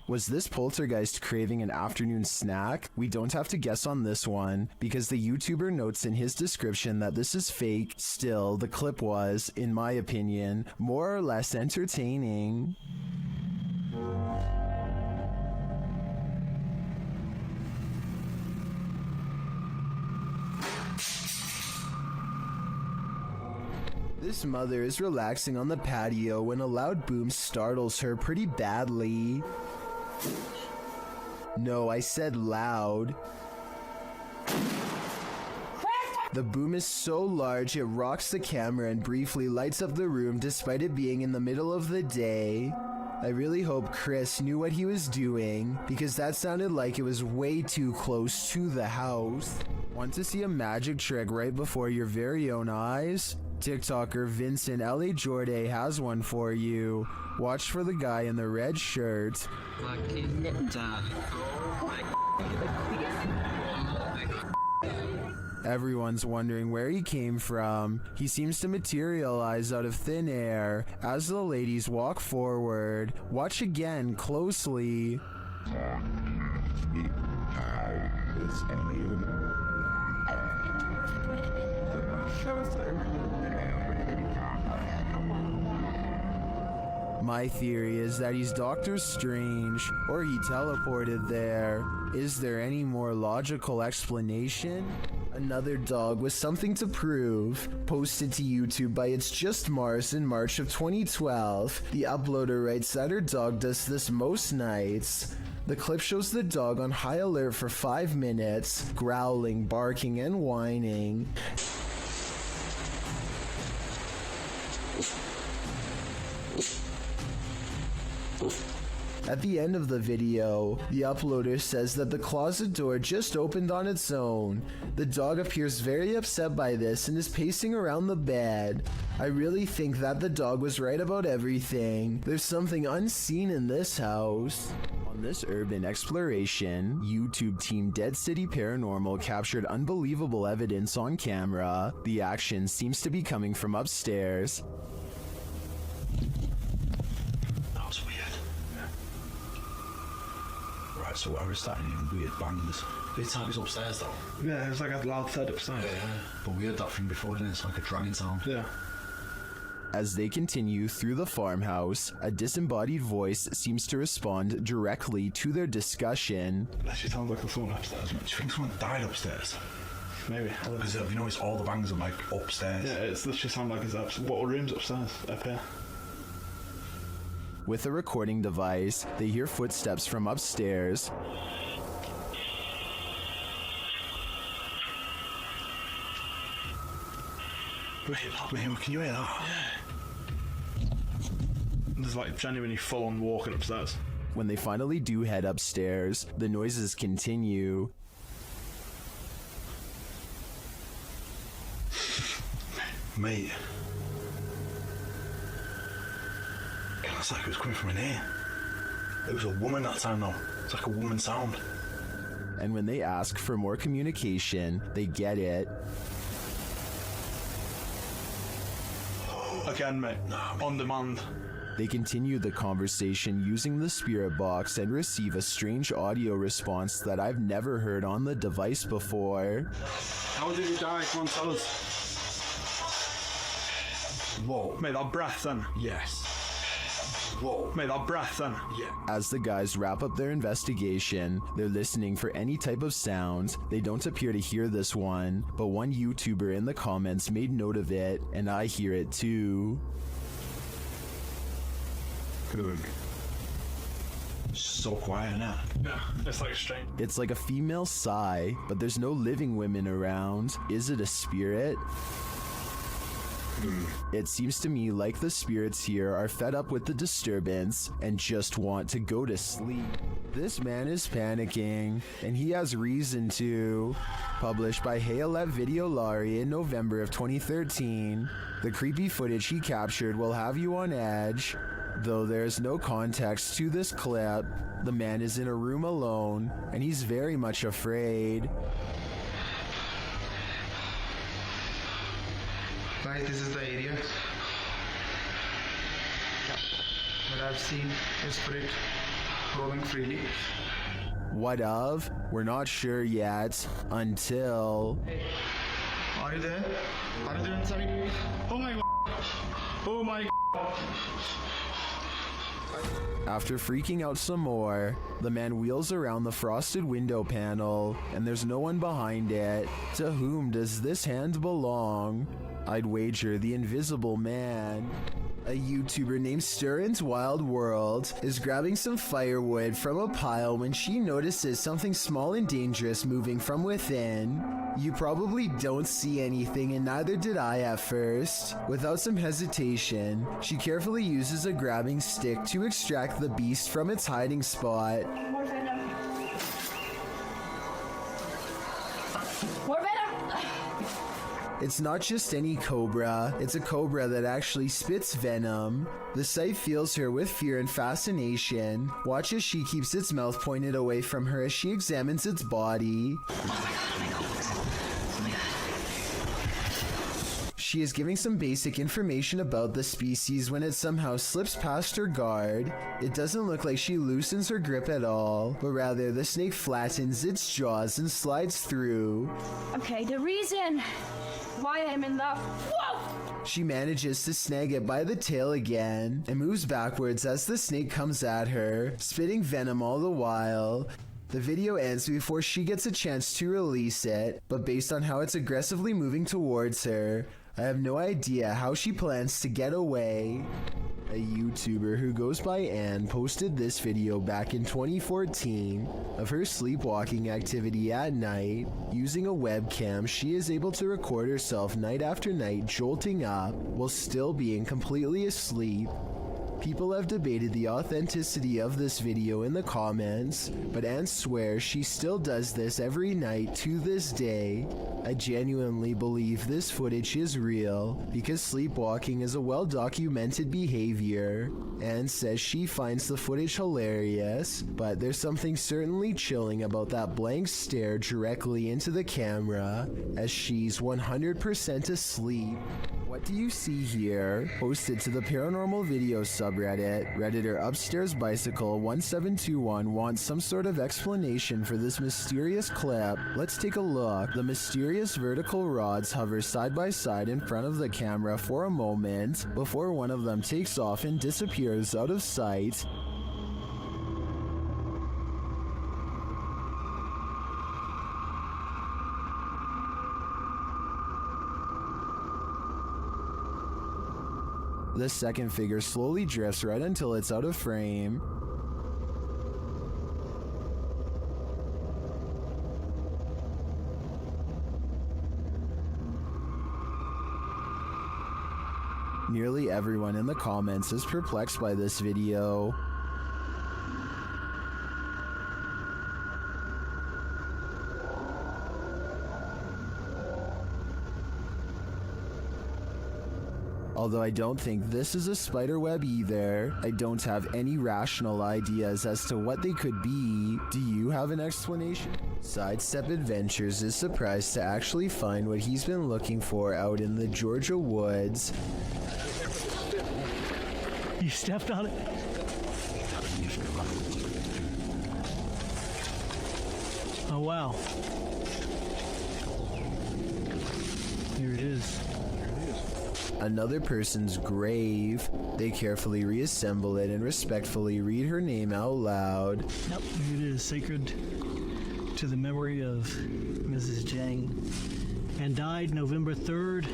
Was this poltergeist craving an afternoon snack? We don't have to guess on this one, because the YouTuber notes in his description that this is fake. Still, the clip was, in my opinion, more or less entertaining. This mother is relaxing on the patio when a loud boom startles her pretty badly. No, I said loud. The boom is so large it rocks the camera and briefly lights up the room despite it being in the middle of the day. I really hope Chris knew what he was doing, because that sounded like it was way too close to the house. Want to see a magic trick right before your very own eyes? TikToker Vincent L.A. Jordan has one for you. Watch for the guy in the red shirt. Everyone's wondering where he came from. He seems to materialize out of thin air as the ladies walk forward. Watch again closely. My theory is that he's Doctor Strange, or he teleported there. Is there any more logical explanation? Another dog with something to prove, posted to YouTube by It's Just Mars in March of 2012. The uploader writes that her dog does this most nights. The clip shows the dog on high alert for 5 minutes, growling, barking, and whining. At the end of the video, the uploader says that the closet door just opened on its own. The dog appears very upset by this and is pacing around the bed. I really think that the dog was right about everything. There's something unseen in this house. On this urban exploration, YouTube team Dead City Paranormal captured unbelievable evidence on camera. The action seems to be coming from upstairs. That was weird. Right, so we're starting hearing weird bangs. It's like it's upstairs though. Yeah, it's like a loud thud upstairs. Yeah, but we heard that thing before, didn't it? It's like a dragging sound. Yeah. As they continue through the farmhouse, a disembodied voice seems to respond directly to their discussion. That actually sounds like someone upstairs. Do you think someone died upstairs? Maybe. Because have you noticed all the bangs are like upstairs? Yeah, it's literally sound like it's up. What room's upstairs? Up here. With a recording device, they hear footsteps from upstairs. Wait, can you hear that? Yeah. There's like genuinely full on walking upstairs. When they finally do head upstairs, the noises continue. Mate. It's like it was coming from in here. It was a woman that time though. It's like a woman sound. And when they ask for more communication, they get it. Again, mate. On demand. They continue the conversation using the spirit box and receive a strange audio response that I've never heard on the device before. How did you die? Come on, tell us. Whoa. Mate, that breath then? Yes. Whoa. Mate, that breath then? Yeah. As the guys wrap up their investigation, they're listening for any type of sounds. They don't appear to hear this one, but one YouTuber in the comments made note of it, and I hear it too. Good. So quiet now. Yeah, it's like strange. It's like a female sigh, but there's no living women around. Is it a spirit? It seems to me like the spirits here are fed up with the disturbance and just want to go to sleep. This man is panicking, and he has reason to. Published by Hayalet Videolari in November of 2013, the creepy footage he captured will have you on edge. Though there's no context to this clip, the man is in a room alone, and he's very much afraid. Guys, this is the area where I've seen a spirit roaming freely. What of? We're not sure yet, until... Hey, are you there? Are you there inside? Oh my god! Oh my god! After freaking out some more, the man wheels around the frosted window panel, and there's no one behind it. To whom does this hand belong? I'd wager the invisible man. A YouTuber named Stirrin's Wild World is grabbing some firewood from a pile when she notices something small and dangerous moving from within. You probably don't see anything, and neither did I at first. Without some hesitation, she carefully uses a grabbing stick to extract the beast from its hiding spot. More venom. More venom! It's not just any cobra, it's a cobra that actually spits venom. The sight fills her with fear and fascination. Watch as she keeps its mouth pointed away from her as she examines its body. She is giving some basic information about the species when it somehow slips past her guard. It doesn't look like she loosens her grip at all, but rather the snake flattens its jaws and slides through. Okay, the reason why I'm in the... Whoa! She manages to snag it by the tail again and moves backwards as the snake comes at her, spitting venom all the while. The video ends before she gets a chance to release it, but based on how it's aggressively moving towards her, I have no idea how she plans to get away. A YouTuber who goes by Anne posted this video back in 2014 of her sleepwalking activity at night. Using a webcam, she is able to record herself night after night jolting up while still being completely asleep. People have debated the authenticity of this video in the comments, but Anne swears she still does this every night to this day. I genuinely believe this footage is real because sleepwalking is a well-documented behavior. Anne says she finds the footage hilarious, but there's something certainly chilling about that blank stare directly into the camera as she's 100% asleep. What do you see here? Posted to the paranormal video subreddit, Redditor Upstairs Bicycle 1721 wants some sort of explanation for this mysterious clip. Let's take a look. The mysterious vertical rods hover side by side in front of the camera for a moment before one of them takes off and disappears out of sight. The second figure slowly drifts right until it's out of frame. Nearly everyone in the comments is perplexed by this video. Although I don't think this is a spider web either, I don't have any rational ideas as to what they could be. Do you have an explanation? Sidestep Adventures is surprised to actually find what he's been looking for out in the Georgia woods. You stepped on it? Oh wow. Here it is. Another person's grave. They carefully reassemble it and respectfully read her name out loud. Yep, it is sacred to the memory of Mrs. Jang, and died November 3rd,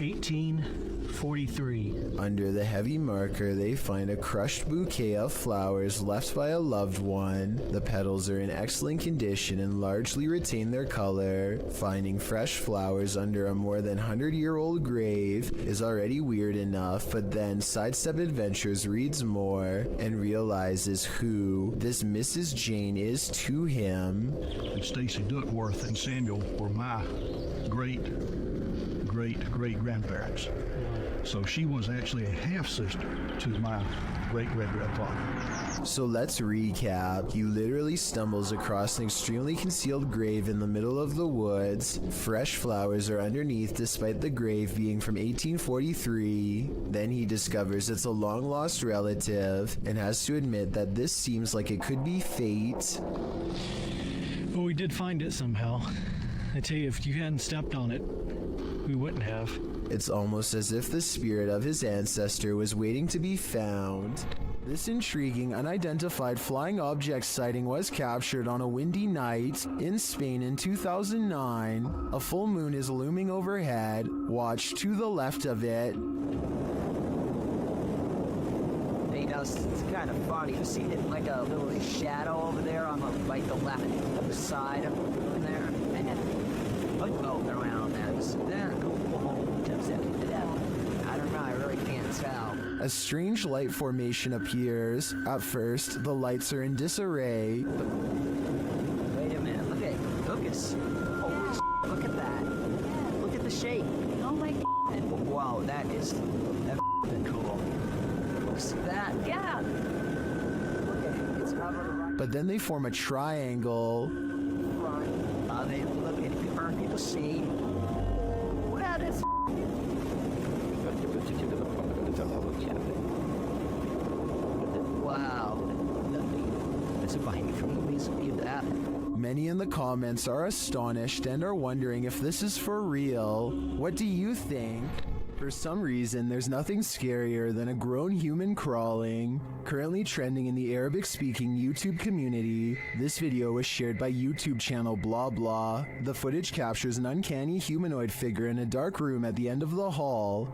1843. Under the heavy marker, they find a crushed bouquet of flowers left by a loved one. The petals are in excellent condition and largely retain their color. Finding fresh flowers under a more than 100-year-old grave is already weird enough, but then Sidestep Adventures reads more and realizes who this Mrs. Jane is to him. And Stacy Duckworth and Samuel were my great-great-great-grandparents. So she was actually a half-sister to my great-great-grandfather. So let's recap. He literally stumbles across an extremely concealed grave in the middle of the woods. Fresh flowers are underneath despite the grave being from 1843. Then he discovers it's a long-lost relative and has to admit that this seems like it could be fate. Well, we did find it somehow. I tell you, if you hadn't stepped on it, we wouldn't have. It's almost as if the spirit of his ancestor was waiting to be found. This intriguing unidentified flying object sighting was captured on a windy night in Spain in 2009. A full moon is looming overhead. Watch to the left of it. Hey, now it's kind of funny. You see it like a little shadow over there on the like the left side of there, and then around there. I don't know. I really can't tell. A strange light formation appears. At first, the lights are in disarray. Wait a minute. Look at focus. Holy shit, look at that. Look at the shape. Oh my god. Wow, that's cool. See that? Yeah. Look at it. It's covered. But then they form a triangle. They look at people see. Wow, that's wow. That's a binding from the piece of that. Many in the comments are astonished and are wondering if this is for real. What do you think? For some reason, there's nothing scarier than a grown human crawling. Currently trending in the Arabic-speaking YouTube community, this video was shared by YouTube channel Blah Blah. The footage captures an uncanny humanoid figure in a dark room at the end of the hall.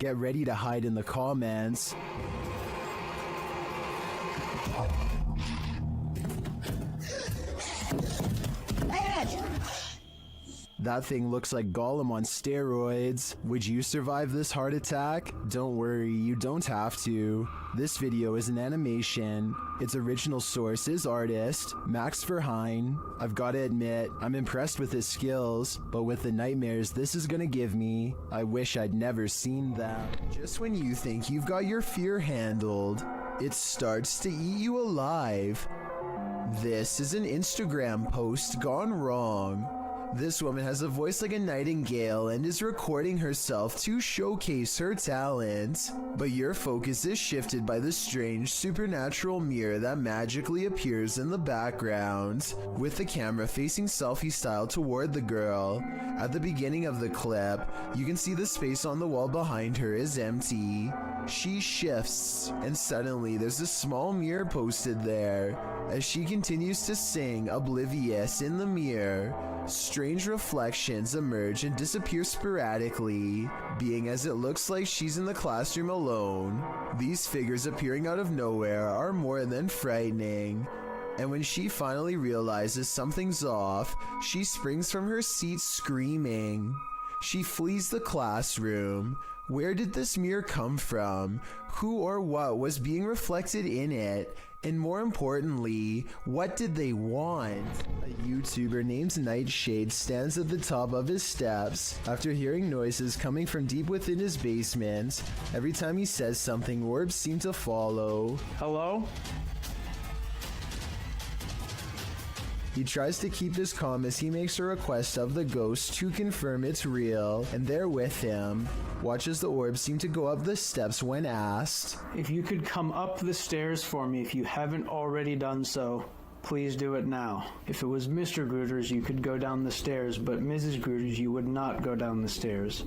Get ready to hide in the comments. That thing looks like Gollum on steroids. Would you survive this heart attack? Don't worry, you don't have to. This video is an animation. Its original source is artist Max Verheyen. I've gotta admit, I'm impressed with his skills, but with the nightmares this is gonna give me, I wish I'd never seen them. Just when you think you've got your fear handled, it starts to eat you alive. This is an Instagram post gone wrong. This woman has a voice like a nightingale and is recording herself to showcase her talent. But your focus is shifted by the strange supernatural mirror that magically appears in the background, with the camera facing selfie style toward the girl. At the beginning of the clip, you can see the space on the wall behind her is empty. She shifts, and suddenly there's a small mirror posted there. As she continues to sing, oblivious in the mirror, strange reflections emerge and disappear sporadically, being as it looks like she's in the classroom alone. These figures appearing out of nowhere are more than frightening. And when she finally realizes something's off, she springs from her seat screaming. She flees the classroom. Where did this mirror come from? Who or what was being reflected in it? And more importantly, what did they want? A YouTuber named Nightshade stands at the top of his steps after hearing noises coming from deep within his basement. Every time he says something, orbs seem to follow. Hello? He tries to keep this calm as he makes a request of the ghost to confirm it's real, and they're with him. Watch as the orbs seem to go up the steps when asked. If you could come up the stairs for me if you haven't already done so, please do it now. If it was Mr. Grooters, you could go down the stairs, but Mrs. Grooters, you would not go down the stairs.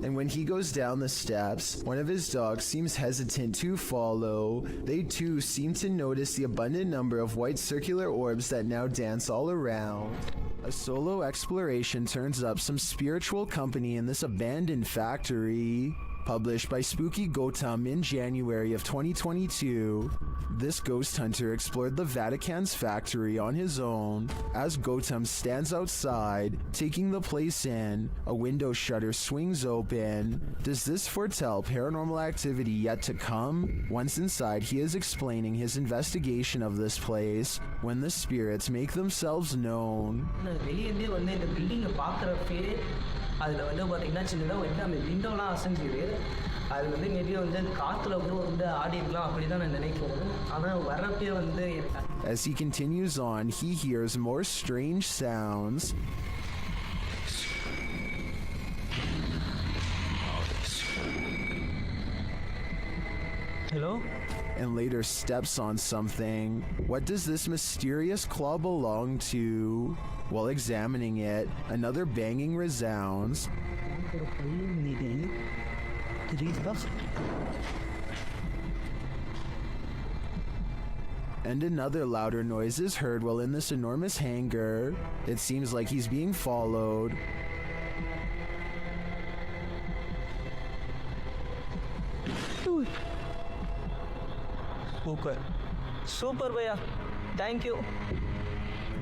And when he goes down the steps, one of his dogs seems hesitant to follow. They too seem to notice the abundant number of white circular orbs that now dance all around. A solo exploration turns up some spiritual company in this abandoned factory. Published by Spooky Gautam in January of 2022, this ghost hunter explored the Vatican's factory on his own. As Gautam stands outside, taking the place in, a window shutter swings open. Does this foretell paranormal activity yet to come? Once inside, he is explaining his investigation of this place when the spirits make themselves known. அதில் வந்து பார்த்தீங்கன்னா சின்னதாக வந்து அந்த விண்டோலாம் அசைஞ்சுது. அது வந்து maybe வந்து காற்றுல கூட வந்து ஆடி இருக்கலாம் அப்படி தான் நான் நினைக்கிறேன். ஆனால் வரப்பே வந்து As he continues on, he hears more strange sounds. Hello? And later steps on something. What does this mysterious claw belong to? While examining it, another banging resounds. And another louder noise is heard while in this enormous hangar. It seems like he's being followed. Super bhaiya. Thank you.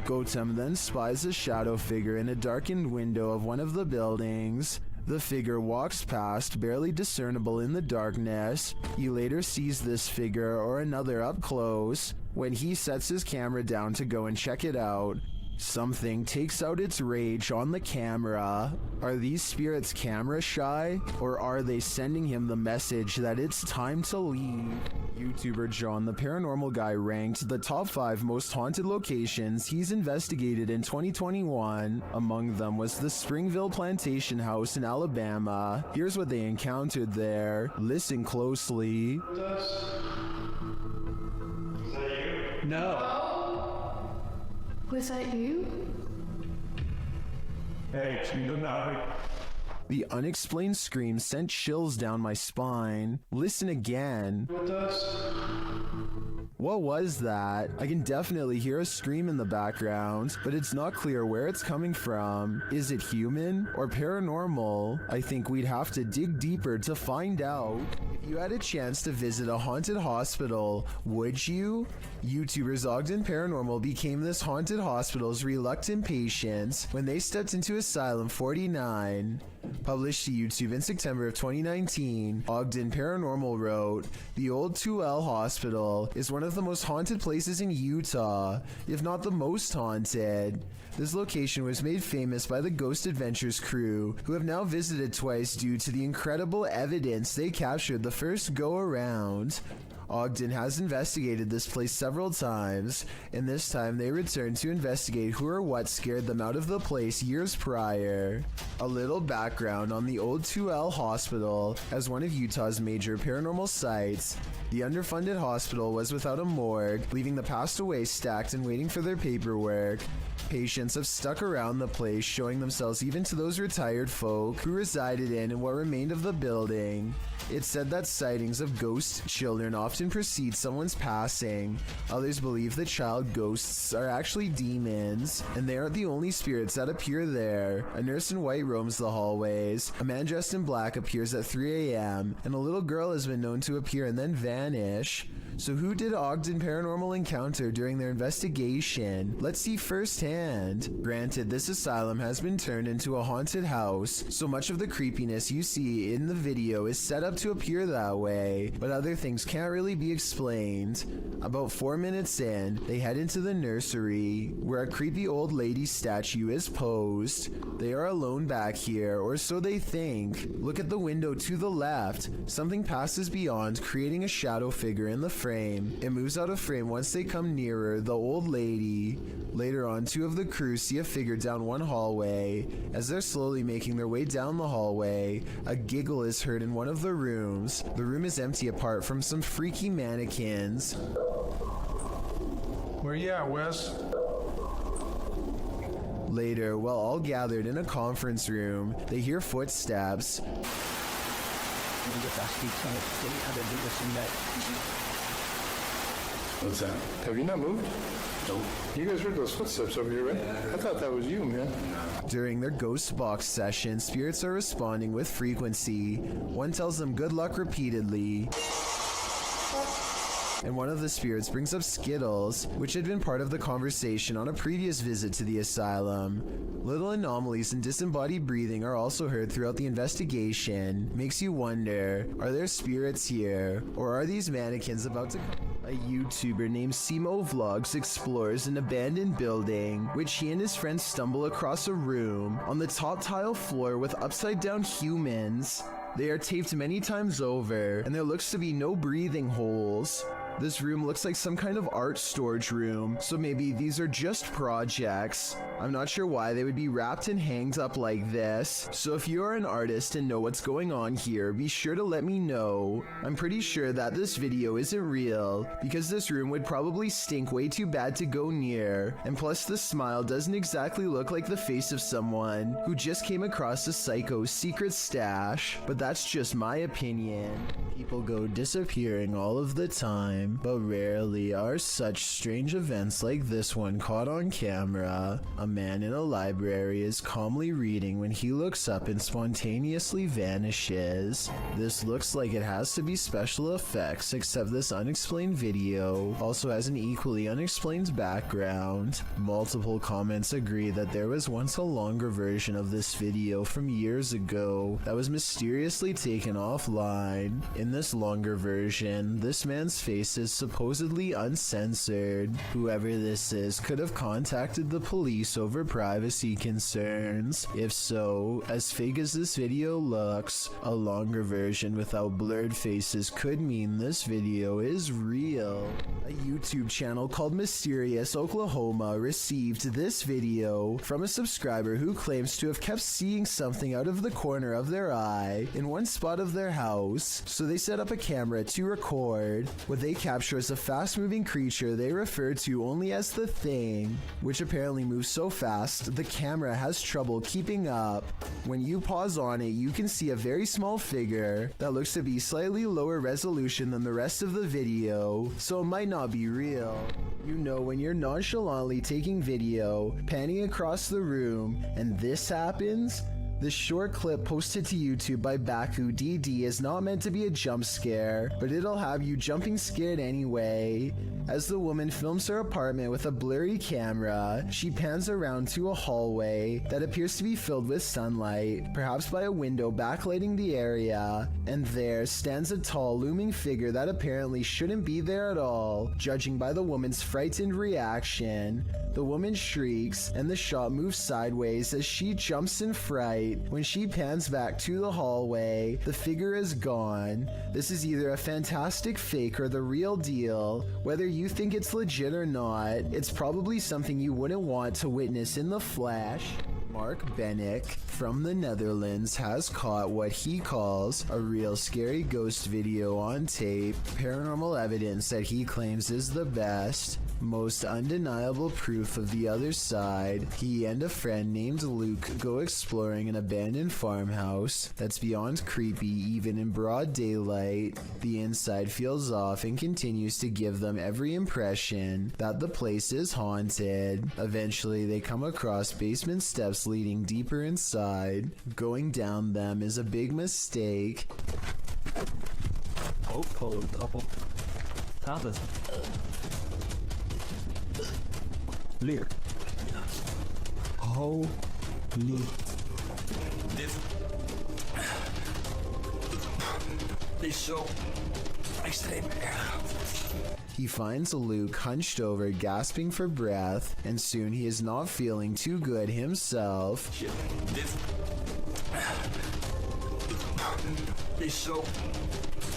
Gautam then spies a shadow figure in a darkened window of one of the buildings. The figure walks past, barely discernible in the darkness. He later sees this figure or another up close. When he sets his camera down to go and check it out, something takes out its rage on the camera. Are these spirits camera shy, or are they sending him the message that it's time to leave? YouTuber John the Paranormal Guy ranked the top 5 most haunted locations he's investigated in 2021. Among them was the Springville Plantation house in Alabama. Here's what they encountered there. Listen closely. No. Was that you? Hey, The unexplained scream sent chills down my spine. Listen again. What was that? I can definitely hear a scream in the background, but it's not clear where it's coming from. Is it human or paranormal? I think we'd have to dig deeper to find out. If you had a chance to visit a haunted hospital, would you? YouTubers Ogden Paranormal became this haunted hospital's reluctant patients when they stepped into Asylum 49. Published to YouTube in September of 2019, Ogden Paranormal wrote, "The old 2L Hospital is one of the most haunted places in Utah, if not the most haunted. This location was made famous by the Ghost Adventures crew, who have now visited twice due to the incredible evidence they captured the first go-around. Ogden has investigated this place several times, and this time they returned to investigate who or what scared them out of the place years prior." A little background on the old 2L Hospital. As one of Utah's major paranormal sites, the underfunded hospital was without a morgue, leaving the passed away stacked and waiting for their paperwork. Patients have stuck around the place, showing themselves even to those retired folk who resided in and what remained of the building. It's said that sightings of ghost children often precede someone's passing. Others believe that child ghosts are actually demons, and they aren't the only spirits that appear there. A nurse in white roams the hallways, a man dressed in black appears at 3 a.m., and a little girl has been known to appear and then vanish. So who did Ogden Paranormal encounter during their investigation? Let's see firsthand. Granted, this asylum has been turned into a haunted house, so much of the creepiness you see in the video is set up to appear that way, but other things can't really be explained. About 4 minutes in, they head into the nursery, where a creepy old lady statue is posed. They are alone back here, or so they think. Look at the window to the left. Something passes beyond, creating a shadow figure in the frame. It moves out of frame once they come nearer the old lady. Later on, two of the crew see a figure down one hallway. As they're slowly making their way down the hallway, a giggle is heard in one of the rooms. The room is empty apart from some freaky mannequins. Where you at, Wes? Later, while all gathered in a conference room, they hear footsteps. What's that? Have you not moved? Nope. You guys heard those footsteps over here, right? I thought that was you, man. During their ghost box session, spirits are responding with frequency. One tells them good luck repeatedly, and one of the spirits brings up Skittles, which had been part of the conversation on a previous visit to the asylum. Little anomalies and disembodied breathing are also heard throughout the investigation. Makes you wonder, are there spirits here, or are these mannequins about to come? A YouTuber named Simo Vlogs explores an abandoned building, which he and his friends stumble across a room on the top tile floor with upside down humans. They are taped many times over, and there looks to be no breathing holes. This room looks like some kind of art storage room, so maybe these are just projects. I'm not sure why they would be wrapped and hanged up like this, so if you are an artist and know what's going on here, be sure to let me know. I'm pretty sure that this video isn't real, because this room would probably stink way too bad to go near, and plus the smile doesn't exactly look like the face of someone who just came across a psycho's secret stash, but that's just my opinion. People go disappearing all of the time, but rarely are such strange events like this one caught on camera. A man in a library is calmly reading when he looks up and spontaneously vanishes. This looks like it has to be special effects, except this unexplained video also has an equally unexplained background. Multiple comments agree that there was once a longer version of this video from years ago that was mysteriously taken offline. In this longer version, this man's face is supposedly uncensored. Whoever this is could have contacted the police over privacy concerns. If so, as fake as this video looks, a longer version without blurred faces could mean this video is real. A YouTube channel called Mysterious Oklahoma received this video from a subscriber who claims to have kept seeing something out of the corner of their eye in one spot of their house, so they set up a camera to record what they captures a fast-moving creature they refer to only as the Thing, which apparently moves so fast the camera has trouble keeping up. When you pause on it, you can see a very small figure that looks to be slightly lower resolution than the rest of the video, so it might not be real. You know when you're nonchalantly taking video, panning across the room, and this happens? This short clip posted to YouTube by Baku DD is not meant to be a jump scare, but it'll have you jumping scared anyway. As the woman films her apartment with a blurry camera, she pans around to a hallway that appears to be filled with sunlight, perhaps by a window backlighting the area, and there stands a tall looming figure that apparently shouldn't be there at all, judging by the woman's frightened reaction. The woman shrieks, and the shot moves sideways as she jumps in fright. When she pans back to the hallway, the figure is gone. This is either a fantastic fake or the real deal. Whether you think it's legit or not, it's probably something you wouldn't want to witness in the flesh. Mark Bennick from the Netherlands has caught what he calls a real scary ghost video on tape, paranormal evidence that he claims is the best, most undeniable proof of the other side. He and a friend named Luke go exploring an abandoned farmhouse that's beyond creepy even in broad daylight. The inside feels off and continues to give them every impression that the place is haunted. Eventually they come across basement steps leading deeper inside. Going down them is a big mistake. Oh, appel. Tafel. Leer. Holy. Dit is zo extreem erg. He finds Luke hunched over, gasping for breath, and soon he is not feeling too good himself. Shit. Dit is zo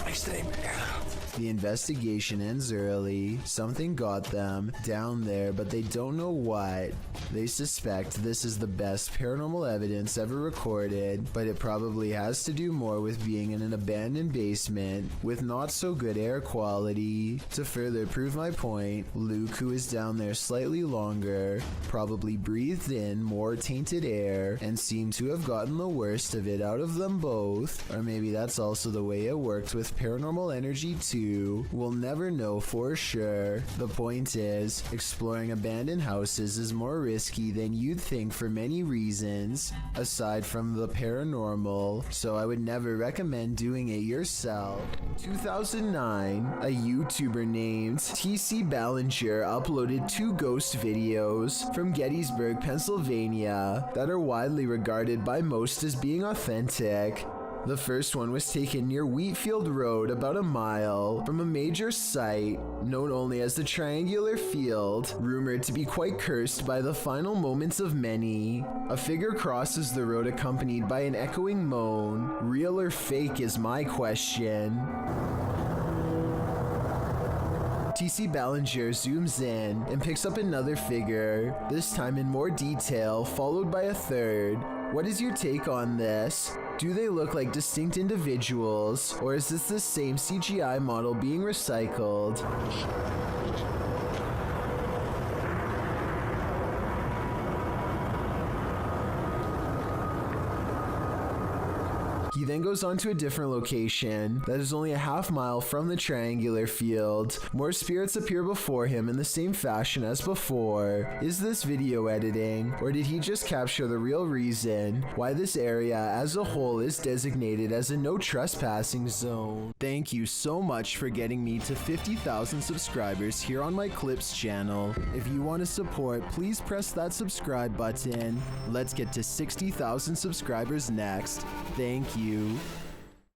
extreem erg. The investigation ends early. Something got them down there, but they don't know what. They suspect this is the best paranormal evidence ever recorded, but it probably has to do more with being in an abandoned basement with not so good air quality. To further prove my point, Luke, who is down there slightly longer, probably breathed in more tainted air and seemed to have gotten the worst of it out of them both. Or maybe that's also the way it worked with paranormal energy too. We'll never know for sure. The point is, exploring abandoned houses is more risky than you'd think for many reasons, aside from the paranormal, so I would never recommend doing it yourself. 2009, a YouTuber named TC Ballinger uploaded 2 ghost videos from Gettysburg, Pennsylvania that are widely regarded by most as being authentic. The first one was taken near Wheatfield Road, about a mile from a major site known only as the Triangular Field, rumored to be quite cursed by the final moments of many. A figure crosses the road accompanied by an echoing moan. Real or fake is my question. TC Ballinger zooms in and picks up another figure, this time in more detail, followed by a third. What is your take on this? Do they look like distinct individuals, or is this the same CGI model being recycled? He then goes on to a different location that is only a half mile from the Triangular Field. More spirits appear before him in the same fashion as before. Is this video editing, or did he just capture the real reason why this area as a whole is designated as a no trespassing zone? Thank you so much for getting me to 50,000 subscribers here on my Clips channel. If you want to support, please press that subscribe button. Let's get to 60,000 subscribers next. Thank you.